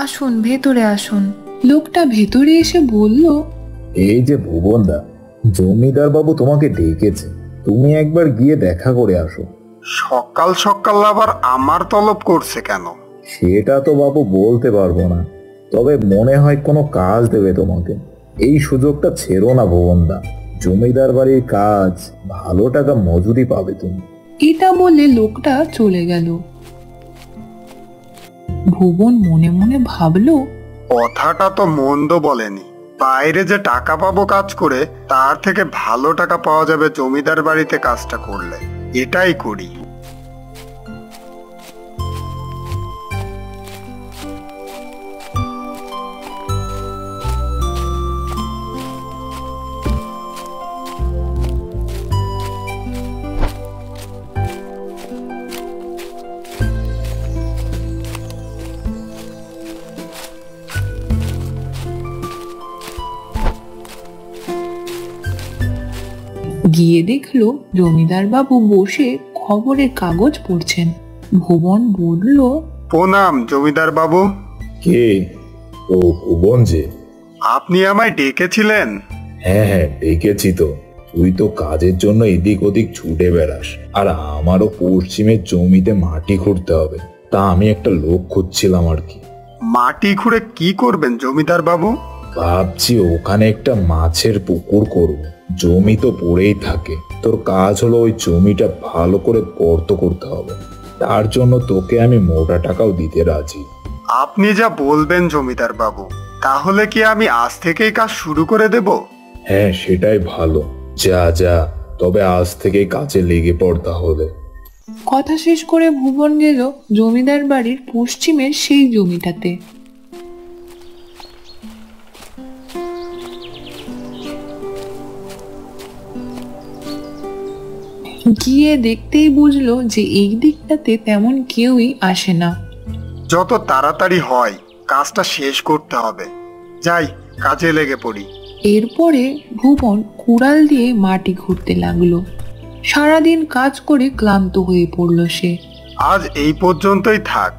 আসুন, ভেতরে আসুন। লোকটা ভেতরে এসে বলল, এই যে ভুবনদা, জমিদার বাবু তোমাকে ডেকেছে, তুমি একবার গিয়ে দেখা করে আসো। সকাল সকাল আবার আমার তলব করছে কেন? সেটা তো বাবু বলতে পারবো না, তবে মনে হয় কোনো কাজ দেবে তোমাকে। এই সুযোগটা ছেড়ো না ভুবনদা, জমিদার বাড়ির কাজ, ভালো টাকা মজুরি পাবে তুমি। এটা বলে লোকটা চলে গেল। ভুবন মনে মনে ভাবলো, কথাটা তো মন্দ বলেনি। বাইরে যে টাকা পাবো কাজ করে, তার থেকে ভালো টাকা পাওয়া যাবে জমিদার বাড়িতে কাজটা করলে। এটাই করি। গিয়ে দেখলো জমিদার বাবু বসে খবরের কাগজ পড়ছেন। ভুবন বলল, প্রণাম জমিদার বাবু। কে? ও ভুবন যে। আপনি আমায় ডেকেছিলেন? হ্যাঁ হ্যাঁ, ডেকেছি তো। তুই তো কাজের জন্য এদিক ওদিক ছুটে বেড়াস, আর আমারও পশ্চিমের জমিতে মাটি খুঁড়তে হবে, তা আমি একটা লোক খুঁজছিলাম আর কি। মাটি খুঁড়ে কি করবেন জমিদার বাবু? ভাবছি ওখানে একটা মাছের পুকুর করব। জমি তো পড়েই থাকে, তোর কাজ হলো ওই জমিটা ভালো করে গর্ত করতে হবে। তার জন্য তোকে আমি মোটা টাকাও দিতে রাজি। আপনি যা বলবেন জমিদার বাবু, তাহলে কি আমি আজ থেকেই কাজ শুরু করে দেব? হ্যাঁ, সেটাই ভালো। যা যা, তবে আজ থেকেই কাজে লেগে পড় তাহলে। কথা শেষ করে ভুবন গেল জমিদার বাড়ির পশ্চিমের সেই জমিটাতে। গিয়ে দেখতেই বুঝলো যে এই দিকটাতে তেমন কেউই আসে না। যত তাড়াতাড়ি হয় কাজটা শেষ করতে হবে। যাই, কাজে লেগে পড়ি। এরপরে ভুবন কুড়াল দিয়ে মাটি খুঁড়তে লাগলো। সারাদিন কাজ করে ক্লান্ত হয়ে পড়ল সে। আজ এই পর্যন্তই থাক,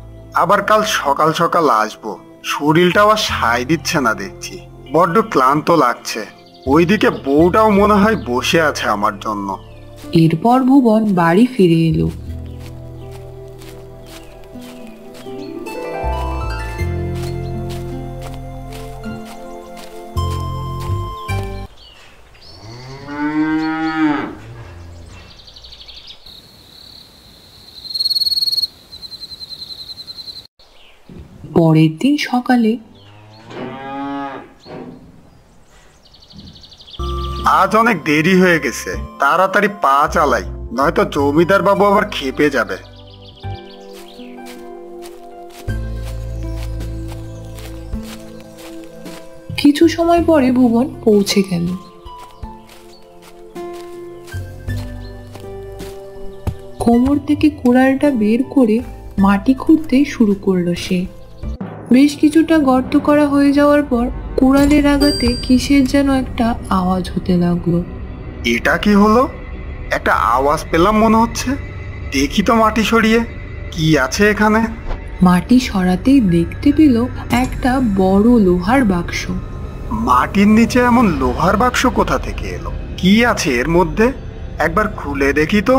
আবার কাল সকাল সকাল আসবো। শরীরটাও আর সায় দিচ্ছে না দেখছি, বড্ড ক্লান্ত লাগছে। ওইদিকে বউটাও মনে হয় বসে আছে আমার জন্য। এরপর ভুবন বাড়ি ফিরে এলো। পরের দিন সকালে আজ অনেক দেরি হয়ে গেছে, তাড়াতাড়ি পা চালাই, নয়তো জমিদার বাবু আবার খেপে যাবে। কিছু সময় পরে ভুবন পৌঁছে গেল। কোমর থেকে কুড়ালটা বের করে মাটি খুঁড়তে শুরু করলো সে। বেশ কিছুটা গর্ত করা হয়ে যাওয়ার পর কুড়ালের আঘাতে কিসের যেন একটা আওয়াজ হতে লাগলো। এটা কি হলো? একটা আওয়াজ পেলাম মনে হচ্ছে। দেখি তো মাটি সরিয়ে কি আছে এখানে। মাটি সরাতেই দেখতে পেল একটা বড় লোহার বাক্স। মাটির নিচে এমন লোহার বাক্স কোথা থেকে এলো? কি আছে এর মধ্যে? একবার খুলে দেখি তো।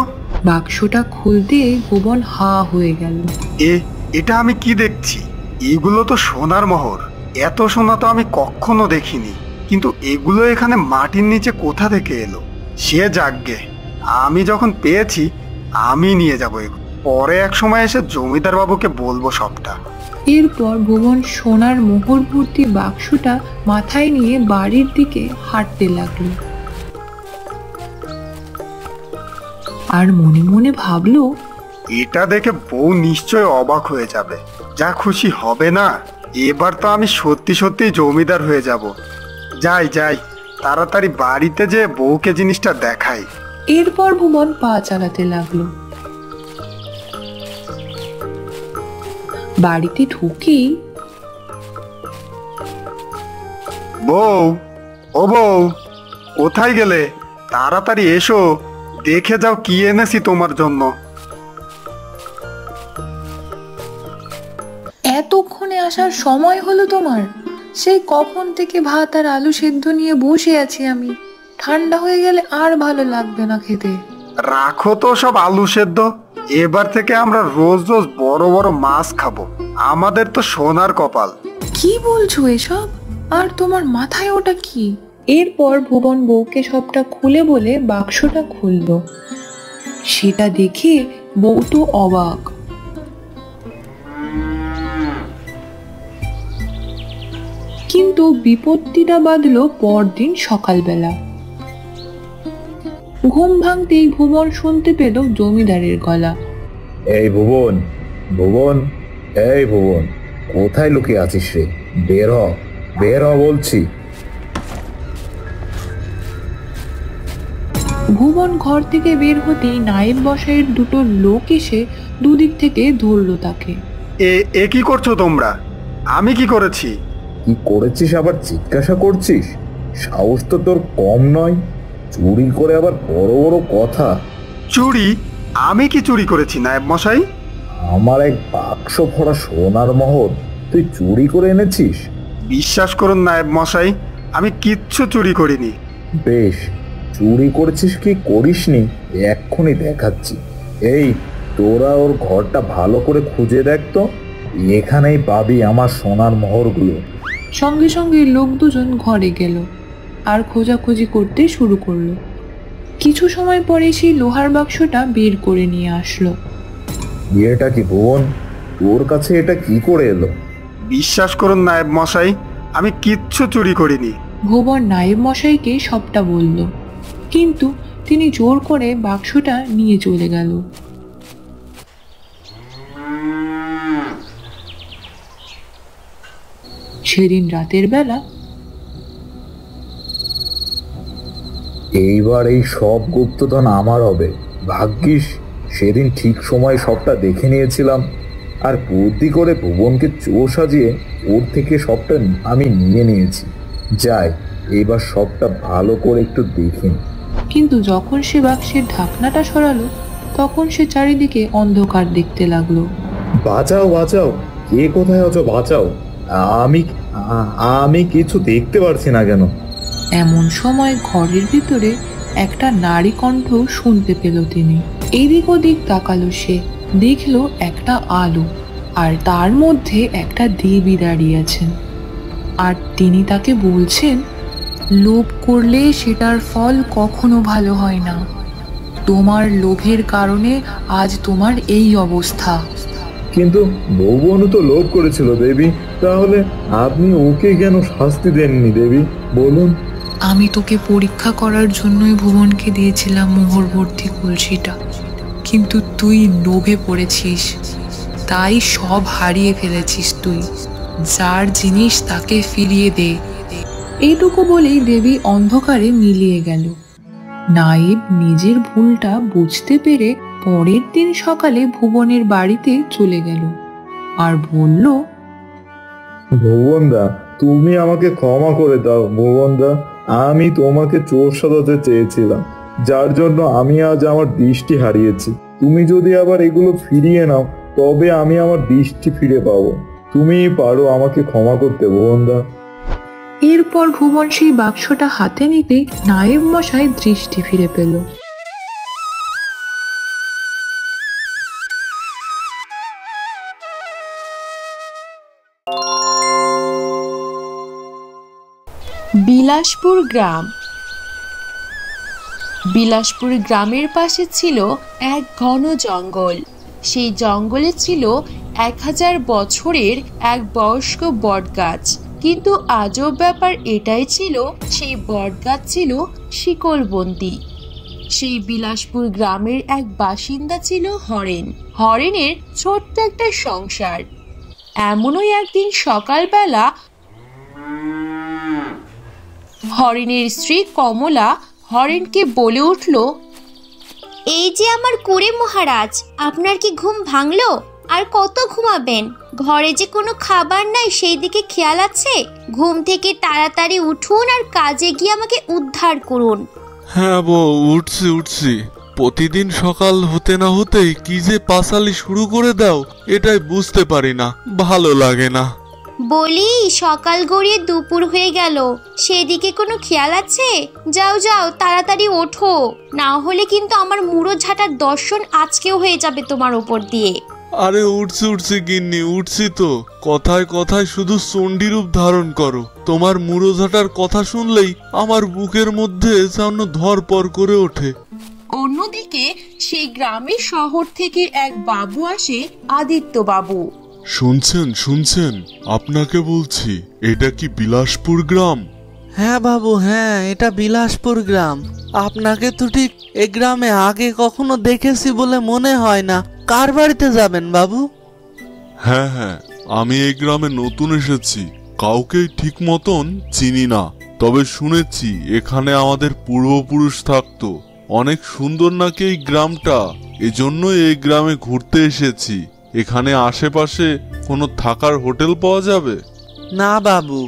বাক্সটা খুলতে ভুবন হা হয়ে গেল। এটা আমি কি দেখছি? এগুলো তো সোনার মোহর। এত সোনা তো আমি কখনো দেখিনি, কিন্তু এগুলো এখানে মাটির নিচে কোথা থেকে এলো? সে যাকগে, আমি যখন পেয়েছি আমি নিয়ে যাবো এগুলো। পরে এক সময় এসে জমিদার বাবুকে বলবো সবটা। এরপর ভুবন সোনার মোহর ভর্তি বাক্সটা মাথায় নিয়ে বাড়ির দিকে হাঁটতে লাগলো। আর মনে মনে ভাবলো, এটা দেখে বউ নিশ্চয় অবাক হয়ে যাবে, যা খুশি হবে না। এবার তো আমি সত্যি সত্যি জমিদার হয়ে যাব। যাই যাই, তাড়াতাড়ি বাড়িতে যে বউকে জিনিসটা দেখাই। এরপর ভুবন পা চালাতে লাগলো। বাড়িতে ঢুকেই, বউ, ও বউ, কোথায় গেলে? তাড়াতাড়ি এসো, দেখে যাও কি এনেছি তোমার জন্য। এতক্ষণে আসার সময় হলো তোমার? সেই কখন থেকে ভাত আর আলু সেদ্ধ নিয়ে বসে আছি আমি। ঠান্ডা হয়ে গেলে আর ভালো লাগবে না খেতে। রাখো তো সব আলু সেদ্ধ, এবার থেকে আমরা রোজ রোজ বড় বড় মাছ খাবো। আমাদের তো সোনার কপাল। কি বলছো এসব? আর তোমার মাথায় ওটা কি? এরপর ভুবন বউকে সবটা খুলে বলে বাক্সটা খুললো। সেটা দেখে বউ তো অবাক। কিন্তু বিপত্তিটা বাঁধলো পরদিন সকালবেলা। ঘুম ভাঙতেই ভুবন শুনতে পেল জমিদারের গলা। এই ভুবন, ভুবন, এই ভুবন, কোথায় লুকিয়ে আছিস রে? বের হ, বের হ বলছি। ভুবন ঘর থেকে বের হতেই নায়েব মশাইয়ের দুটো লোক এসে দুদিক থেকে ধরলো তাকে। এ কি করছো তোমরা? আমি কি করেছি? কি করেছিস আবার জিজ্ঞাসা করছিস? সাহস তো তোর কম নয়, চুরি করে আবার বড় বড় কথা। চুরি? আমি কি চুরি করেছি নায়েব মশাই? আমার এক বাক্স ভরা সোনার মোহর তুই চুরি করে এনেছিস? বিশ্বাস করুন নায়েব মশাই, আমি কিচ্ছু চুরি করিনি। বেশ, চুরি করেছিস কি করিসনি এক্ষুনি দেখাচ্ছি। এই, তোরা ওর ঘরটা ভালো করে খুঁজে দেখ তো, এখানেই পাবি আমার সোনার মোহরগুলো। সঙ্গে সঙ্গে লোক দুজন ঘরে গেল আর খোঁজাখুঁজি করতে শুরু করলো। কিছু সময় পরে সেই লোহার বাক্সটা বের করে নিয়ে আসলো। এটা কি ভুবন, তোর কাছে এটা কি করে এলো? বিশ্বাস করুন নায়েব মশাই, আমি কিচ্ছু চুরি করিনি। ভুবন নায়েব মশাইকে সবটা বলল, কিন্তু তিনি জোর করে বাক্সটা নিয়ে চলে গেল। সেদিন রাতের বেলা এইবার এই সব গুপ্তধন আমার হবে। ভাগ্যিস সেদিন ঠিক সময় সবটা দেখে নিয়েছিলাম, আর বুদ্ধি করে ভুবনকে চোর সাজিয়ে ওর থেকে সবটা আমি নিয়ে নিয়েছি। যাই, এবার সবটা ভালো করে একটু দেখে নি। কিন্তু যখন সে বাক্সের ঢাকনাটা সরালো, তখন সে চারিদিকে অন্ধকার দেখতে লাগলো। বাঁচাও, বাঁচাও, কে কোথায় আছো? বাঁচাও, আমি আমি কিছু দেখতে পারছি না কেন। এমন সময় ঘরের ভিতরে একটা নারী কণ্ঠ শুনতে পেল তিনি। এদিক ওদিক তাকালো সে, দেখলো একটা আলো, আর তার মধ্যে একটা দেবী দাঁড়িয়ে আছেন। আর তিনি তাকে বলছেন, লোভ করলে সেটার ফল কখনো ভালো হয় না। তোমার লোভের কারণে আজ তোমার এই অবস্থা। কিন্তু ভুবনও তো লোভ করেছিল দেবী, তাহলে আপনি ওকে কেন শাস্তি দেননি দেবী, বলুন? আমি তোকে পরীক্ষা করার জন্যই ভুবনকে দিয়েছিলাম মোহর ভর্তি কলসিটা, কিন্তু তুই লোভে পড়েছিস, তাই সব হারিয়ে ফেলেছিস তুই। যার জিনিস তাকে ফিরিয়ে দে। এইটুকু বলেই দেবী অন্ধকারে মিলিয়ে গেল। নায়েব নিজের ভুলটা বুঝতে পেরে পরের দিন সকালে ভুবনের বাড়িতে চলে গেল আর বলল, ভুবনদা, তুমি আমাকে ক্ষমা করে দাও। ভুবনদা, আমি তোমাকে চোর সাজাতে চেয়েছিলাম, যার জন্য আমি আজ আমার দৃষ্টি হারিয়েছি। তুমি যদি আবার এগুলো ফিরিয়ে নাও, তবে আমি আমার দৃষ্টি ফিরে পাবো। তুমি পারো আমাকে ক্ষমা করতে ভুবনদা। এরপর ভুবন সেই বাক্সটা হাতে নিতে নায়েব মশাই দৃষ্টি ফিরে পেল। বিলাসপুর গ্রাম। বিলাসপুর গ্রামের পাশে ছিল এক ঘন জঙ্গল। সেই জঙ্গলে ছিল 1000 বছরের এক বয়স্ক বটগাছ। কিন্তু আজব ব্যাপার এটাই ছিল, সেই বটগাছ ছিল শিকলবন্দি। সেই বিলাসপুর গ্রামের এক বাসিন্দা ছিল হরেন। হরেনের ছোট্ট একটা সংসার। এমনই একদিন সকালবেলা হরেনের স্ত্রী কমলা হরেনকে বলে উঠল, এই যে আমার কুঁড়ে মহারাজ, আপনার কি ঘুম ভাঙলো? আর কত ঘুমাবেন? ঘরে যে কোনো খাবার নাই সেই দিকে খেয়াল আছে? ঘুম থেকে তাড়াতাড়ি উঠুন আর কাজে গিয়ে আমাকে উদ্ধার করুন। হ্যাঁ বউ, উঠছি। প্রতিদিন সকাল হতে না হতেই কি যে পাঁচালি শুরু করে দাও, এটাই বুঝতে পারি না, ভালো লাগে না। বলি, সকাল গড়িয়ে দুপুর হয়ে গেল, সেদিকে কোনো খেয়াল আছে? যাও যাও, তাড়াতাড়ি ওঠো, না হলে কিন্তু আমার মুড়ো ঝাঁটার দর্শন আজকেও হয়ে যাবে তোমার ওপর দিয়ে। আরে উঠছি গিন্নি, উঠছি তো। কথায় কথায় শুধু চণ্ডীরূপ ধারণ করো। তোমার মুড়োঝাটার কথা শুনলেই আমার বুকের মধ্যে যেন ধরপর করে ওঠে। অন্যদিকে সেই গ্রামের শহর থেকে এক বাবু আসে, আদিত্য বাবু। শুনছেন, আপনাকে বলছি, এটা কি বিলাসপুর গ্রাম? হ্যাঁ বাবু, হ্যাঁ, এটা বিলাসপুর গ্রাম। আপনাকে তো ঠিক এ গ্রামে আগে কখনো দেখেছি বলে মনে হয় না। কার বাড়িতে যাবেন বাবু? হ্যাঁ, আমি এই গ্রামে নতুন এসেছি, কাউকে ঠিক মতন চিনি না। তবে শুনেছি এখানে আমাদের পূর্বপুরুষ থাকতো। অনেক সুন্দর নাকি এই গ্রামটা, এজন্য এই গ্রামে ঘুরতে এসেছি। এখানে আশেপাশে কোনো থাকার হোটেল পাওয়া যাবে? না বাবু,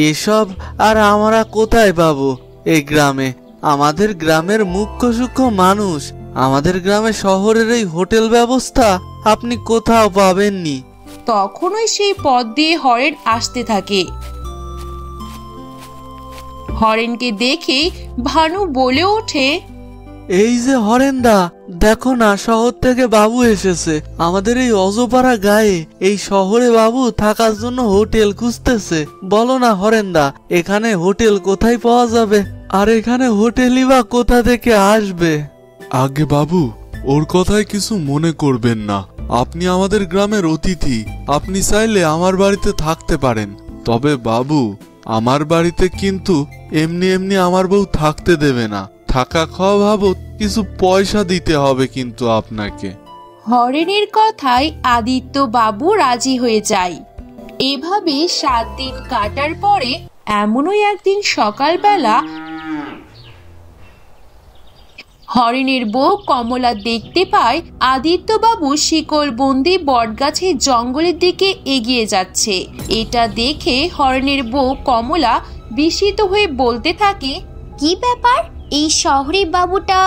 এসব আর আমরা কোথায় পাবো এই গ্রামে? আমাদের গ্রামের মুখ্য সূক্ষ্ম মানুষ। আমাদের গ্রামে শহরের এই হোটেল ব্যবস্থা আপনি কোথাও পাবেননি। তখনই সেই পথ দিয়ে হরেন আসতে থাকে। হরেনকে দেখে ভানু বলে ওঠে, এই যে হরেনদা, দেখো না, শহর থেকে বাবু এসেছে আমাদের এই অজপাড়া গায়ে। এই শহরে বাবু থাকার জন্য হোটেল খুঁজতেছে। বলো না হরেনদা, এখানে হোটেল কোথায় পাওয়া যাবে? আর এখানে হোটেলই বা কোথা থেকে আসবে? আগে বাবু, ওর কথায় কিছু মনে করবেন না। আপনি আমাদের গ্রামের অতিথি, আপনি চাইলে আমার বাড়িতে থাকতে পারেন। তবে বাবু, আমার বাড়িতে কিন্তু এমনি আমার বউ থাকতে দেবে না। থাকা খাওয়া বাবদ কিছু পয়সা দিতে হবে কিন্তু আপনাকে। হরেনের কথায় আদিত্য বাবু রাজি হয়ে যায়। এভাবে 7 দিন কাটার পরে এমনই একদিন সকালবেলা হরেনের বউ কমলা দেখতে পায় আদিত্য বাবু শিকলবন্দি বটগাছের জঙ্গলের দিকে এগিয়ে যাচ্ছে। এটা দেখে হরেনের বউ কমলা বিস্মিত হয়ে বলতে থাকে, কি ব্যাপার? এই শহরের বাবুটা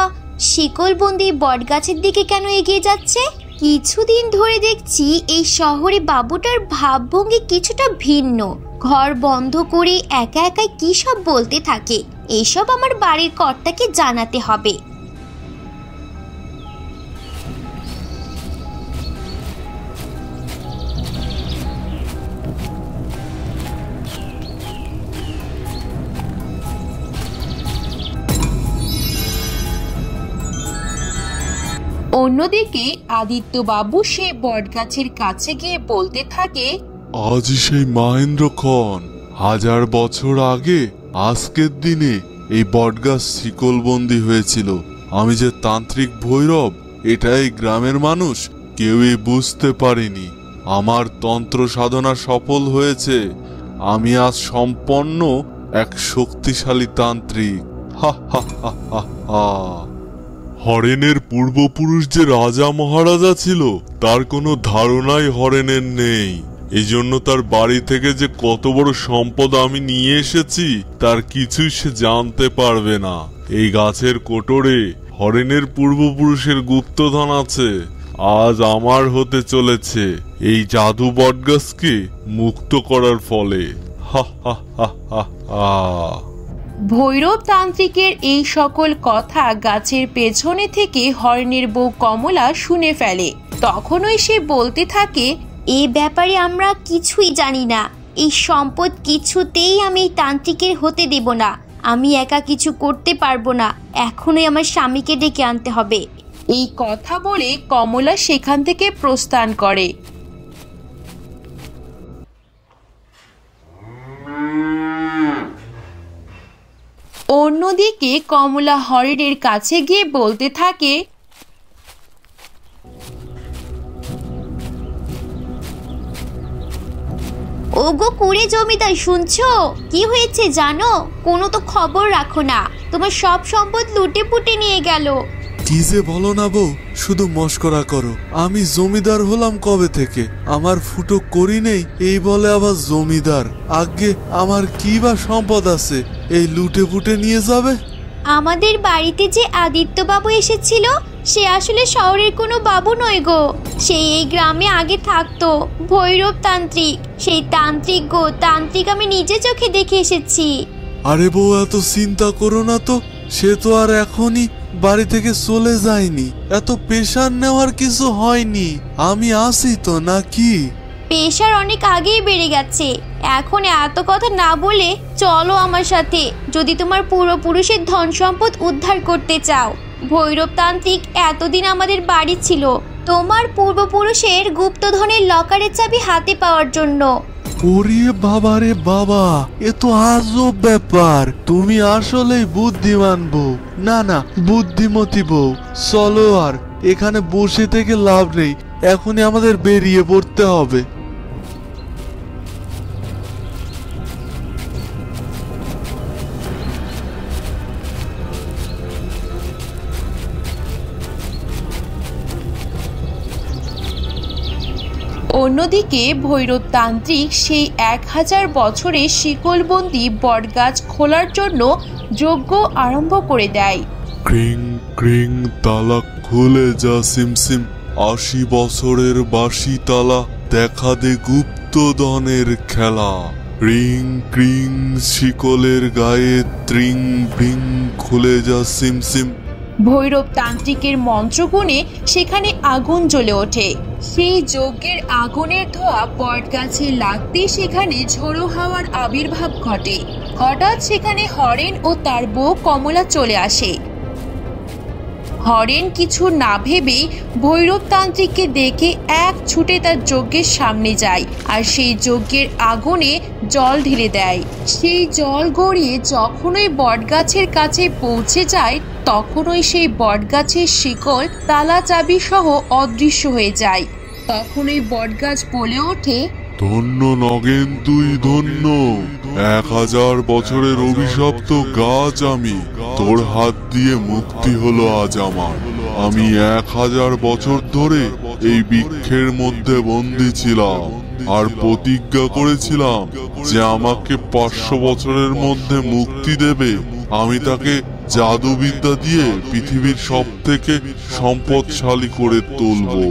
শিকলবন্দি বটগাছের দিকে কেন এগিয়ে যাচ্ছে? কিছুদিন ধরে দেখছি এই শহরে বাবুটার ভাবভঙ্গি কিছুটা ভিন্ন। ঘর বন্ধ করে একা একাই কি সব বলতে থাকে। এসব আমার বাড়ির কর্তাকে জানাতে হবে। অন্যদিকে আদিত্য বাবু সে বটগাছের কাছে গিয়ে বলতে থাকে, আজই সেই মহেন্দ্রক্ষণ। 1000 বছর আগে আজকের দিনে এই বটগাছ শিকলবন্দি হয়েছিল। আমি যে তান্ত্রিক ভৈরব, এটা এই গ্রামের মানুষ কেউই বুঝতে পারেনি। আমার তন্ত্র সাধনা সফল হয়েছে। আমি আজ সম্পন্ন এক শক্তিশালী তান্ত্রিক। হা হা হা হা হা। হরেনের পূর্বপুরুষ যে রাজা মহারাজা ছিল তার কোনো ধারণাই হরেনের নেই। এই জন্য তার বাড়ি থেকে যে কত বড় সম্পদ আমি নিয়ে এসেছি তার কিছুই সে জানতে পারবে না। এই গাছের কোটরে হরেনের পূর্বপুরুষের গুপ্তধন আছে। আজ আমার হতে চলেছে এই জাদু বটগাছকে মুক্ত করার ফলে। হা হা হা হা হা। ভৈরব তান্ত্রিকের এই সকল কথা গাছের পেছনে থেকে হরেনের বউ কমলা শুনে ফেলে। তখনই সে বলতে থাকে, এই ব্যাপারে আমরা কিছুই জানি না। এই সম্পদ কিছুতেই আমি তান্ত্রিকের হতে দেব না। আমি একা কিছু করতে পারবো না, এখনই আমার স্বামীকে ডেকে আনতে হবে। এই কথা বলে কমলা সেখান থেকে প্রস্থান করে। অন্যদিকে কমলা হরিণের কাছে গিয়ে বলতে থাকে, ওগো কুড়ে জমিদার, শুনছো? কি হয়েছে জানো? কোনো তো খবর রাখো না, তোমার সব সম্পদ লুটে পুটে নিয়ে গেল। কি যে বলো না বউ, শুধু মস্করা করো। আমি জমিদার হলাম কবে থেকে? আমার ফুটো করি নেই, এই বলে আবার জমিদার। আগে আমার কি বা সম্পদ আছে এই লুটে পুটে নিয়ে যাবে? আমাদের বাড়িতে যে আদিত্য বাবু এসেছিল, সে আসলে শহরের কোনো বাবু নয় গো। সে এই গ্রামে আগে থাকতো, ভৈরব তান্ত্রিক। সেই তান্ত্রিক গো, তান্ত্রিক আমি নিজে চোখে দেখে এসেছি। আরে বউ, এত চিন্তা করো না তো, সে তো আর এখনই বাড়ি থেকে চলে যায়নি। এত প্রেশার নেওয়ার কিছু হয়নি, আমি আছি তো নাকি? প্রেশার অনেক আগেই বেড়ে গেছে, এখন এত কথা না বলে চলো আমার সাথে, যদি তোমার পূর্বপুরুষের ধন সম্পদ উদ্ধার করতে চাও। ভৈরব তান্ত্রিক এতদিন আমাদের বাড়ি ছিল তোমার পূর্বপুরুষের গুপ্তধনের লকারের চাবি হাতে পাওয়ার জন্য। ওরে বাবা রে বাবা, এ তো আজব ব্যাপার। তুমি আসলেই বুদ্ধিমান বউ। না না, বুদ্ধিমতী বউ। চলো, আর এখানে বসে থেকে লাভ নেই, এখনই আমাদের বেরিয়ে পড়তে হবে। অন্যদিকে ভৈরব তান্ত্রিক সেই 1000 বছরের শিকলবন্দি বটগাছ খোলার জন্য যজ্ঞ আরম্ভ করে দেয়। ক্রিং ক্রিং তালা খুলে যা সিমসিম, 80 বছরের বাঁশি তালা, দেখা দে গুপ্তধনের খেলা। রিং ক্রিং শিকলের গায়ে ত্রিং ভিং খুলে যা সিমসিম। ভৈরব তান্ত্রিকের মন্ত্রগুণে সেখানে আগুন জ্বলে ওঠে। সেই যজ্ঞের আগুনের ধোঁয়া বটগাছে লাগতে সেখানে ঝোড়ো হাওয়ার আবির্ভাব ঘটে। হঠাৎ সেখানে হরেন ও তার বউ কমলা চলে আসে। হরেন কিছু না ভেবেই ভৈরব তান্ত্রিককে দেখে এক ছুটে তার যজ্ঞের সামনে যায় আর সেই যজ্ঞের আগুনে জল ঢেলে দেয়। সেই জল গড়িয়ে যখন ওই বটগাছের কাছে পৌঁছে যায়, তখনই সেই বটগাছের শিকল তালা চাবি সহ অদৃশ্য হয়ে যায়। তখন ওই বটগাছ বলে ওঠে, ধন্য নগেন, তুই ধন্য। 1000 বছরের অভিশপ্ত গাছ আমি, তোর হাত দিয়ে মুক্তি হলো আজ আমার। আমি 1000 বছর ধরে এই বৃক্ষের মধ্যে বন্দী ছিলাম আর প্রতিজ্ঞা করেছিলাম যে আমাকে 500 বছরের মধ্যে মুক্তি দেবে। আমি তাকে জাদুবিদ্যা দিয়ে পৃথিবীর সব থেকে সম্পদশালী করে তুলবো।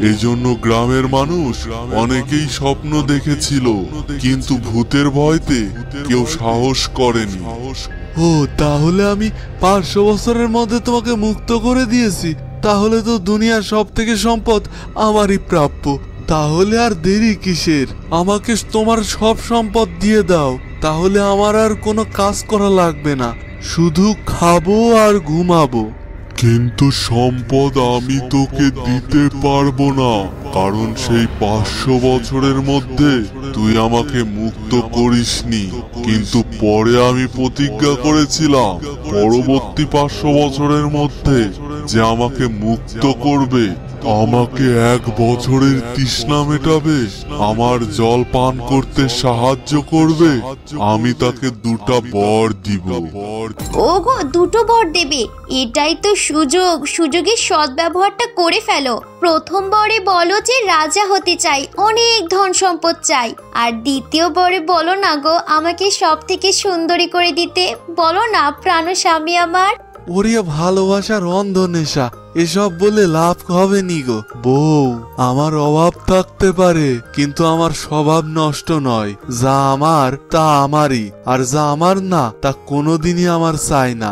এজন্য গ্রামের মানুষ অনেকেই স্বপ্ন দেখেছিল, কিন্তু ভূতের ভয়তে কেউ সাহস করেনি। ও, তাহলে আমি 500 বছরের মধ্যে তোমাকে মুক্ত করে দিয়েছি। তাহলে তো দুনিয়ার সব থেকে সম্পদ আমারই প্রাপ্য। তাহলে আর দেরি কিসের? আমাকে তোমার সব সম্পদ দিয়ে দাও, তাহলে আমার আর কোনো কাজ করা লাগবে না, শুধু খাবো আর ঘুমাবো। কিন্তু সম্পদ আমি তোকে দিতে পারবো না, কারণ সেই 500 বছরের মধ্যে তুই আমাকে মুক্ত করিসনি। কিন্তু পরে আমি প্রতিজ্ঞা করেছিলাম পরবর্তী 500 বছরের মধ্যে যে আমাকে মুক্ত করবে, আমাকে 1 বছরের তৃষ্ণা মেটাবে, আমার জল পান করতে সাহায্য করবে, আমি তাকে 2টা বর দিব। ওগো, 2টো বর দেবে? এটাই তো সুযোগ, সুযোগের সদ্ব্যবহারটা করে ফেলো। প্রথম বরে বলো যে রাজা হতে চাই, অনেক ধন সম্পদ চাই, আর দ্বিতীয় বরে বলো না গো আমাকে সব থেকে সুন্দরী করে দিতে, বলো না প্রাণ স্বামী আমার। ওরে ভালোবাসার অন্ধ নেশা, এসব বলে লাভ হবে নি গো বউ। আমার অভাব থাকতে পারে, কিন্তু আমার স্বভাব নষ্ট নয়। যা আমার তা আমারই, আর যা আমার না তা কোনোদিনই আমার চাই না।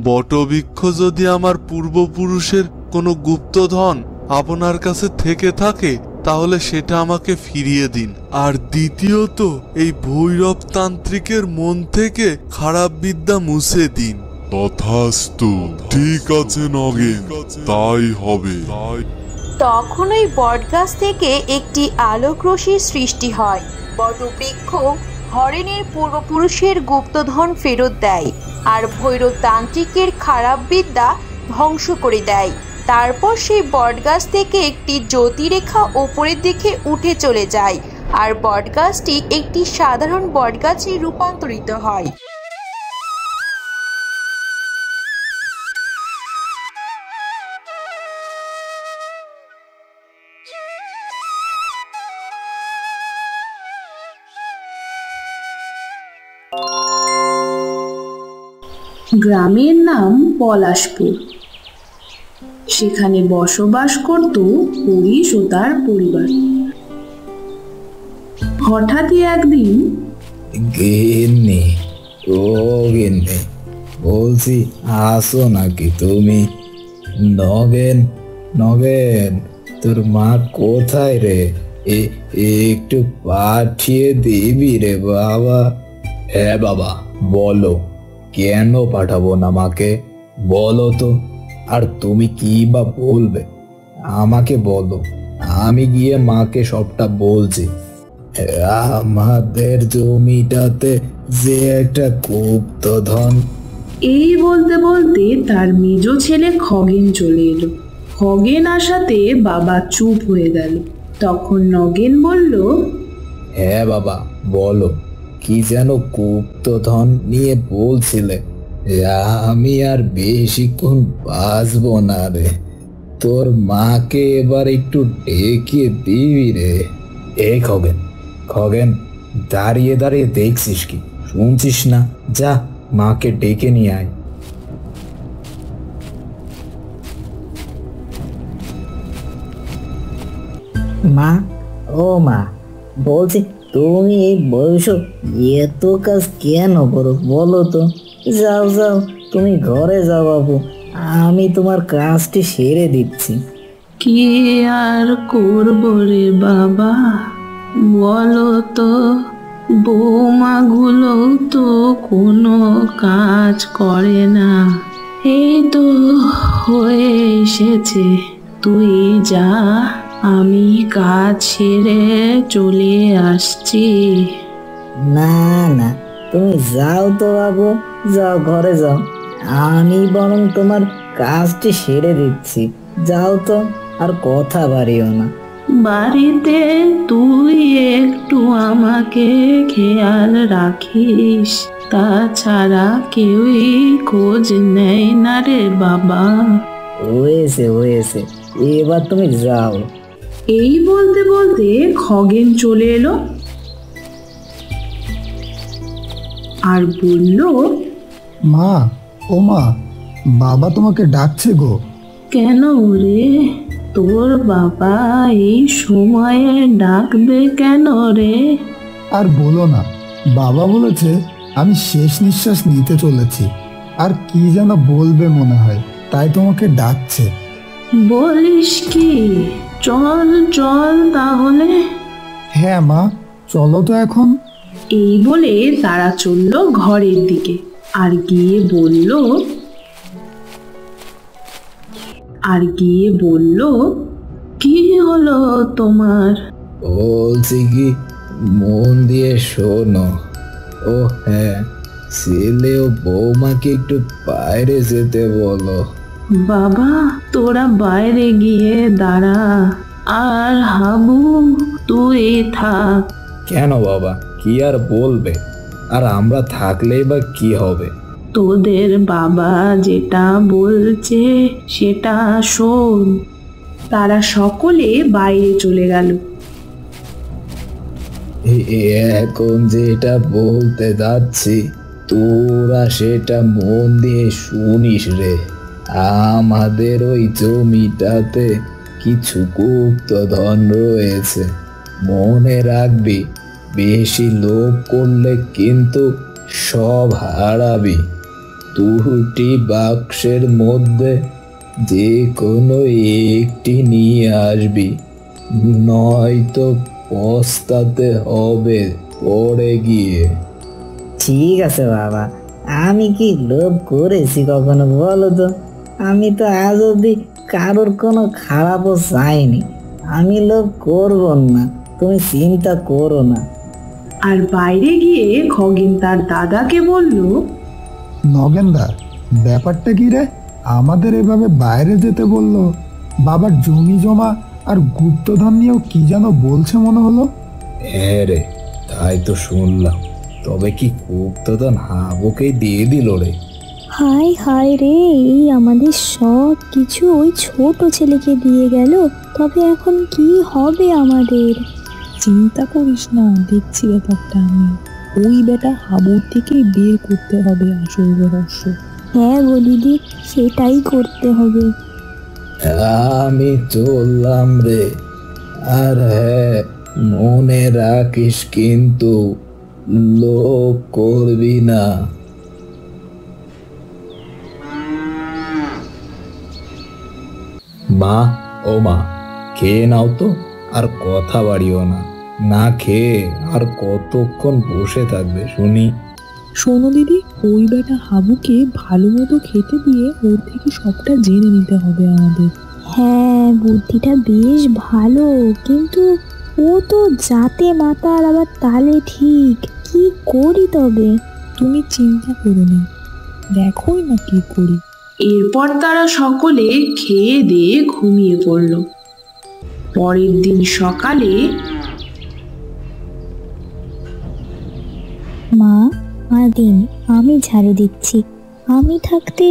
বটবৃক্ষ যদি আমার পূর্বপুরুষের কোনো গুপ্তধন আপনার কাছে থেকে থাকে, তাহলে সেটা আমাকে ফিরিয়ে দিন। আর দ্বিতীয়ত, এই ভৈরব তান্ত্রিকের মন থেকে খারাপ বিদ্যা মুছে দিন। তথাস্তু, ঠিক আছে নগেন, তাই হবে। তখন ওই বটগাছ থেকে একটি আলোক রশ্মির সৃষ্টি হয়। বটবৃক্ষ হরেনের পূর্বপুরুষের গুপ্তধন ফেরত দেয় আর ভৈরব তান্ত্রিকের খারাপ বিদ্যা ধ্বংস করে দেয়। তারপর সেই বটগাছ থেকে একটি জ্যোতিরেখা ওপরের দিকে উঠে চলে যায় আর বটগাছটি একটি সাধারণ বটগাছে রূপান্তরিত হয়। গ্রামের নাম পলাশপুর। সেখানে বসবাস করত হরিশ ও তার পরিবার। হঠাৎই একদিন, গিন্নি, ও গিন্নি, বলছি আসো নাকি তুমি? নগেন, নগেন, তোর মা কোথায় রে? একটু পাঠিয়ে দিবি রে বাবা। হ্যাঁ বাবা, বলো, কেন পাঠাবো না মাকে? বলো তো। আর তুমি কি বা বলবে আমাকে বলো, আমি গিয়ে মাকে সবটা বলছি। আমাদের জমিটাতে যে একটা গুপ্তধন। এই বলতে বলতে তার মেজ ছেলে খগেন চলে এলো। খগেন আসাতে বাবা চুপ হয়ে গেল। তখন নগেন বলল, হ্যাঁ বাবা, বলো, কি যেন গুপ্তধন নিয়ে বলছিলে? আমি আর বেশিক্ষণ বাঁচবো না রে। তোর মাকে এবার একটু ডেকে দিবি রে। এই খগেন, খগেন, দাঁড়িয়ে দাঁড়িয়ে দেখছিস কি? শুনছিস না? যা, মাকে ডেকে নিয়ে আয়। মা, ও মা, বলছি তুমি এই বয়স এত কাজ কেন করো বলো তো? যাও যাও, তুমি ঘরে যাও বাবু, আমি তোমার কাজটি সেরে দিচ্ছি। কি আর করবো রে বাবা, বলো তো? বৌমাগুলো তো কোনো কাজ করে না। এই তো হয়ে এসেছে, তুই যা, আমি কাজ সেরে চলে আসছি। না না, তুমি যাও তো বাবু, যাও ঘরে যাও, আমি বরং তোমার কাজটি সেরে দিচ্ছি। যাও তো, আর কথা বাড়িও না। বাড়িতে তুই একটু আমাকে খেয়াল রাখিস, তাছাড়া কেউই খোঁজ নেয় না রে বাবা। হয়েছে হয়েছে, এবার তুমি যাও। এই বলতে বলতে খগেন চলে এলো আর বলল, মা, ও মা, বাবা তোমাকে ডাকছে গো। কেন রে, তোর বাবা এই সময়ে ডাকবে কেন রে? আর বলো না, বাবা বলেছে আমি শেষ নিঃশ্বাস নিতে চলেছি, আর কি যেন বলবে মনে হয়, তাই তোমাকে ডাকছে। বলিস কি? চল চল তাহলে। হ্যাঁ মা, চলো তো এখন। এই বলে তারা চলল ঘরের দিকে আর গিয়ে বলল, কি হলো তোমার? বলছি কি, মন দিয়ে শোনো। ও হ্যাঁ, ছেলে ও বৌমাকে একটু বাইরে যেতে বলো। বাবা, তোরা বাইরে গিয়ে দাঁড়া, আর হাবু তুই থাক। কেন বাবা, কি আর বলবে? আর আমরা থাকলেই বা কি হবে? তোদের বাবা যেটা বলছে সেটা শোন। তারা সকলে বাইরে চলে গেল। এখন যেটা বলতে যাচ্ছি তোরা সেটা মন দিয়ে শুনিস রে। আমাদের ওই জমিটাতে কিছু গুপ্তধন রয়েছে, মনে রাখবি, বেশি লোভ করলে কিন্তু সব হারাবি। 2টি বাক্সের মধ্যে যে কোনো একটি নিয়ে আসবি, নয়তো পস্তাতে হবে পড়ে গিয়ে। ঠিক আছে বাবা, আমি কি লোভ করেছি কখনো বলো তো? আমি তো আজ অব্দি কারোর কোনো খারাপও চাইনি। আমি লোভ করব না, তুমি চিন্তা করো না। আর বাইরে গিয়ে খগেন তার দাদাকে বলল, নগেনদা, ব্যাপারটা কি রে? আমাদের এভাবে বাইরে যেতে বললো। বাবার জমি জমা আর গুপ্তধন নিয়েও কি যেন বলছে মনে হলো। হ্যাঁ রে, তাই তো শুনলাম। তবে কি গুপ্তধন হাবুকেই দিয়ে দিল রে? হায় হায় রে, এই আমাদের সব কিছু ওই ছোট ছেলেকে দিয়ে গেল। তবে এখন কি হবে আমাদের? চিন্তা করিস না, দেখছি ব্যাপারটা আমি। ওই বেটা হাবুর থেকে বের করতে হবে আসল রহস্য। হ্যাঁ গো দিদি, সেটাই করতে হবে। আমি চললাম রে। আর হ্যাঁ, মনে রাখিস কিন্তু লোভ করবি না। মা, ও মা, খেয়ে নাও তো, আর কথা বাড়িও না। না খেয়ে আর কতক্ষণ বসে থাকবে শুনি? শোনো দিদি, ওই বেটা হাবুকে ভালো মতো খেতে দিয়ে ওর থেকে সবটা জেনে নিতে হবে আমাদের। হ্যাঁ, বুদ্ধিটা বেশ ভালো, কিন্তু ও তো জাতে মাতাল, আবার তালে ঠিক। কি করি তবে? তুমি চিন্তা করো না, দেখোই না কি করি। এরপর তারা সকলে খেয়ে দিয়ে ঘুমিয়ে পড়ল। পরের দিন সকালে, মা, দিন আমি ঝাড়ু দিচ্ছি। আমি থাকতে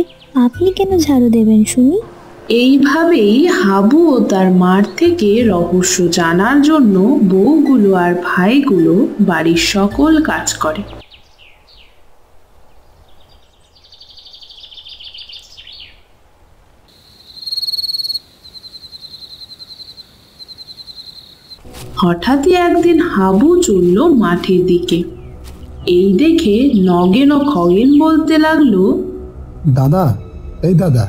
আপনি কেন ঝাড়ু দেবেন শুনি? এইভাবেই হাবু ও তার মার থেকে রহস্য জানার জন্য বউগুলো আর ভাইগুলো বাড়ির সকল কাজ করে। হঠাৎই একদিন হাবু চলল মাঠের দিকে। এই দেখে নগেন ও খগেন বলতে লাগলো, দাদা, এই দাদা,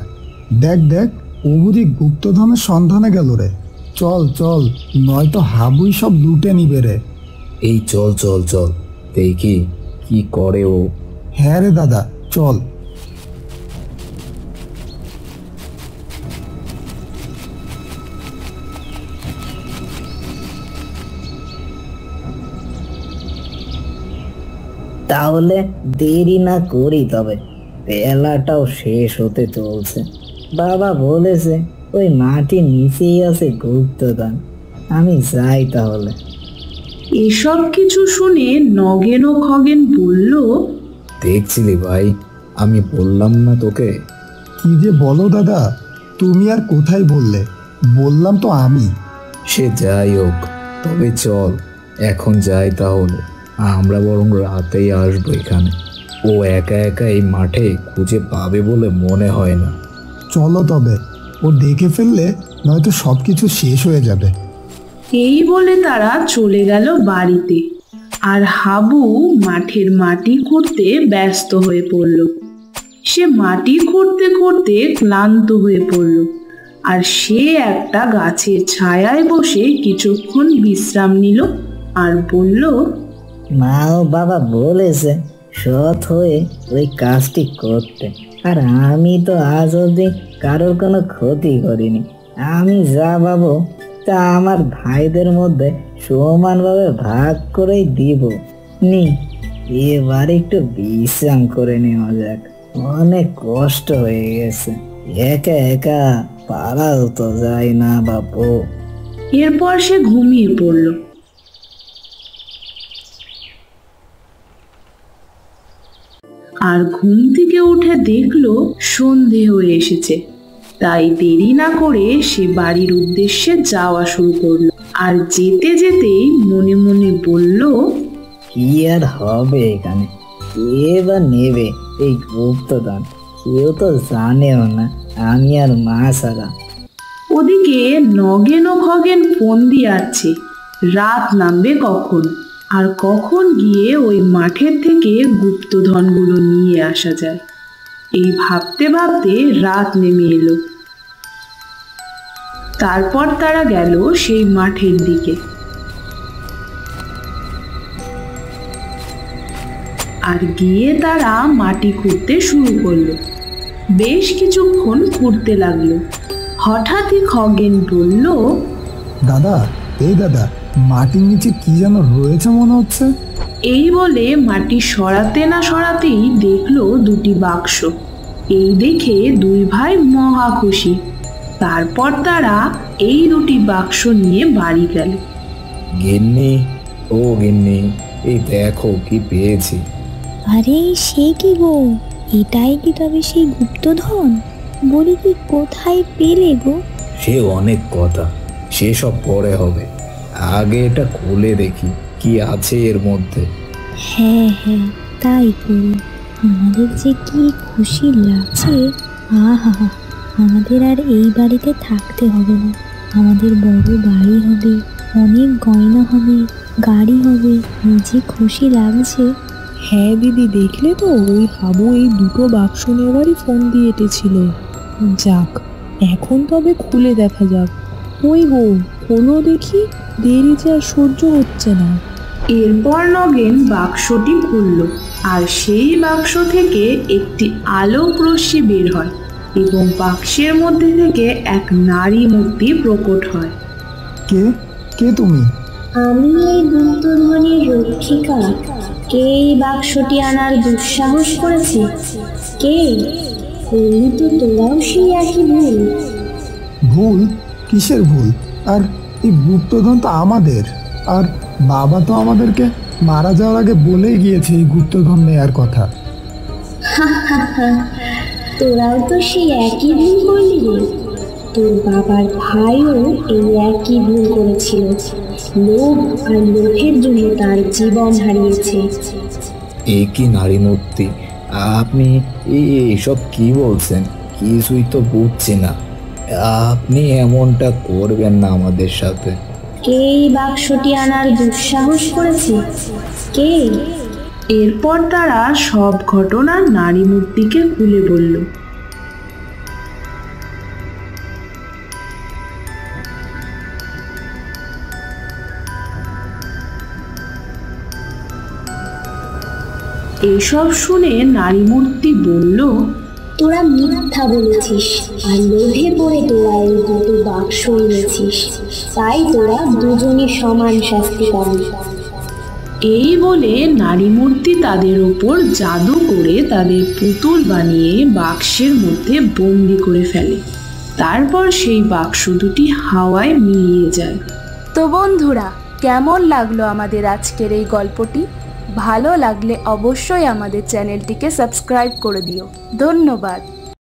দেখ দেখ, ও বুঝি গুপ্তধনের সন্ধানে গেল রে। চল চল, নয়তো হাবুই সব লুটে নিবে রে। এই চল চল চল, দেখি কি করে ও। হ্যাঁ রে দাদা, চল। তাহলে দেরি না করি, তবে বেলাটাও শেষ হতে চলছে। বাবা বলেছে ওই মাটির নিচেই আছে গুপ্তধন। আমি যাই তাহলে। এসব কিছু শুনে নগেন ও খগেন বলল, দেখছিলি ভাই, আমি বললাম না তোকে? কি যে বলো দাদা, তুমি আর কোথায় বললে? বললাম তো আমি। সে যাই হোক, তবে চল এখন যাই তাহলে। আমরা বরং রাতেই আসবো এখানে। ও একা একা এই মাঠে খুঁজে পাবে বলে মনে হয় না। চলো তবে, ও দেখে ফেললে নয়তো সবকিছু শেষ হয়ে যাবে। এই বলে তারা চলে গেল বাড়িতে। আর হাবু মাঠের মাটি খুঁড়তে ব্যস্ত হয়ে পড়ল। সে মাটি খুঁড়তে খুঁড়তে ক্লান্ত হয়ে পড়ল। আর সে একটা গাছের ছায়ায় বসে কিছুক্ষণ বিশ্রাম নিল আর বলল, মা ও বাবা বলেছে সৎ হয়ে ওই কাজটি করতে। আর আমি তো আজ অব্দি কারোর কোনো ক্ষতি করিনি। আমি যা পাবো তা আমার ভাইদের মধ্যে সমানভাবে ভাগ করেই দিব। এবার একটু বিশ্রাম করে নেওয়া যাক। অনেক কষ্ট হয়ে গেছে, একা একা পারাও তো যায় না বাপু। এরপর সে ঘুমিয়ে পড়ল। আর ঘুম থেকে উঠে দেখলো সন্ধে হয়ে এসেছে। তাই দেরি না করে সে বাড়ির উদ্দেশ্যে যাওয়া শুরু করলো। আর যেতে যেতেই মনে মনে বলল, কি আর হবে এখানে? কে বা নেবে এই গুপ্তধন? কেউ তো জানেও না, আমি আর মা ছাড়া। ওদিকে নগেন ও খগেন ফোন দিয়ে আসছে রাত নামবে কখন, আর কখন গিয়ে ওই মাঠের থেকে গুপ্তধনগুলো নিয়ে আসা যায়। এই ভাবতে ভাবতে রাত নেমে এলো। তারপর তারা গেল সেই মাঠের দিকে। আর গিয়ে তারা মাটি খুঁড়তে শুরু করলো। বেশ কিছুক্ষণ খুঁড়তে লাগলো। হঠাৎই খগেন বলল, দাদা, এই দাদা, মাটির নিচে কি যেন রয়েছে মনে হচ্ছে। এই বলে মাটি সরাতে না সরাতেই দেখলো দুটি বাক্স। এই দেখে দুই ভাই মহা খুশি। তারপর তারা এই দুটি বাক্স নিয়ে বাড়ি গেল। গিন্নি, ও গিন্নি, এই দেখো কি পেয়েছি। আরে সে কি গো, এটাই কি তবে সেই গুপ্তধন? বলি কি কোথায় পেলে গো? সে অনেক কথা, সেসব পরে হবে। আগে এটা খুলে দেখি কি আছে এর মধ্যে। হ্যাঁ হ্যাঁ, তাই করো। আমাদের যে কি খুশি লাগছে। আহা, আমাদের আর এই বাড়িতে থাকতে হবে না। আমাদের বড় বাড়ি হবে, অনেক গয়না হবে, গাড়ি হবে। নিজে খুশি লাগছে। হ্যাঁ দিদি, দেখলে তো ওই হাবু এই দুটো বাক্স নেওয়ারই ফোন দিয়ে এঁটেছিল। যাক, এখন তবে খুলে দেখা যাক। ওই গো, খোলো দেখি, দেরি যে আর সহ্য হচ্ছে না। এরপর নগেন বাক্সটি খুলল, আর সেই বাক্স থেকে একটি আলোক রশ্মি বের হয় এবং বাক্সের মধ্যে থেকে এক নারী মূর্তি প্রকট হয়। কে কে তুমি? আমি এই গুপ্তধনের রক্ষিকা। কে এই বাক্সটি আনার দুঃসাহস করেছে? কে? করলি তো তোরাও সেই একই ভুল। ভুল? কিসের ভুল? আর এই গুপ্তধন তো আমাদের। আর বাবা তো আমাদেরকে মারা যাওয়ার আগে বলেই গিয়েছে এই গুপ্তধন নেয়ার কথা। তোরাও তো সেই একই ভুল করলি রে। তোর বাবার ভাইও এই একই ভুল করেছিল। লোভ আর লোভের জন্য তার জীবন হারিয়েছে। এ কি নারী মূর্তি? আপনি এইসব কি বলছেন? কিছুই তো বুঝছি না। আপনি এমনটা করবেন না আমাদের সাথে। কে এই বাক্সটি আনার দুঃসাহস করেছে? কে? এরপর তারা সব ঘটনা নারী মূর্তিকে খুলে বলল। এসব শুনে নারী মূর্তি বলল, তোরা মিথ্যা বলেছিস, আর লোভে পড়ে তোরা এই দুটো বাক্স এনেছিস। তাই তোরা দুজনই সমান শাস্তি পাবি। এই বলে নারী মূর্তি তাদের উপর জাদু করে তাদের পুতুল বানিয়ে বাক্সের মধ্যে বন্দি করে ফেলে। তারপর সেই বাক্স দুটি হাওয়ায় মিলিয়ে যায়। তো বন্ধুরা, কেমন লাগলো আমাদের আজকের এই গল্পটি? ভালো লাগলে অবশ্যই আমাদের চ্যানেলটিকে সাবস্ক্রাইব করে দিও। ধন্যবাদ।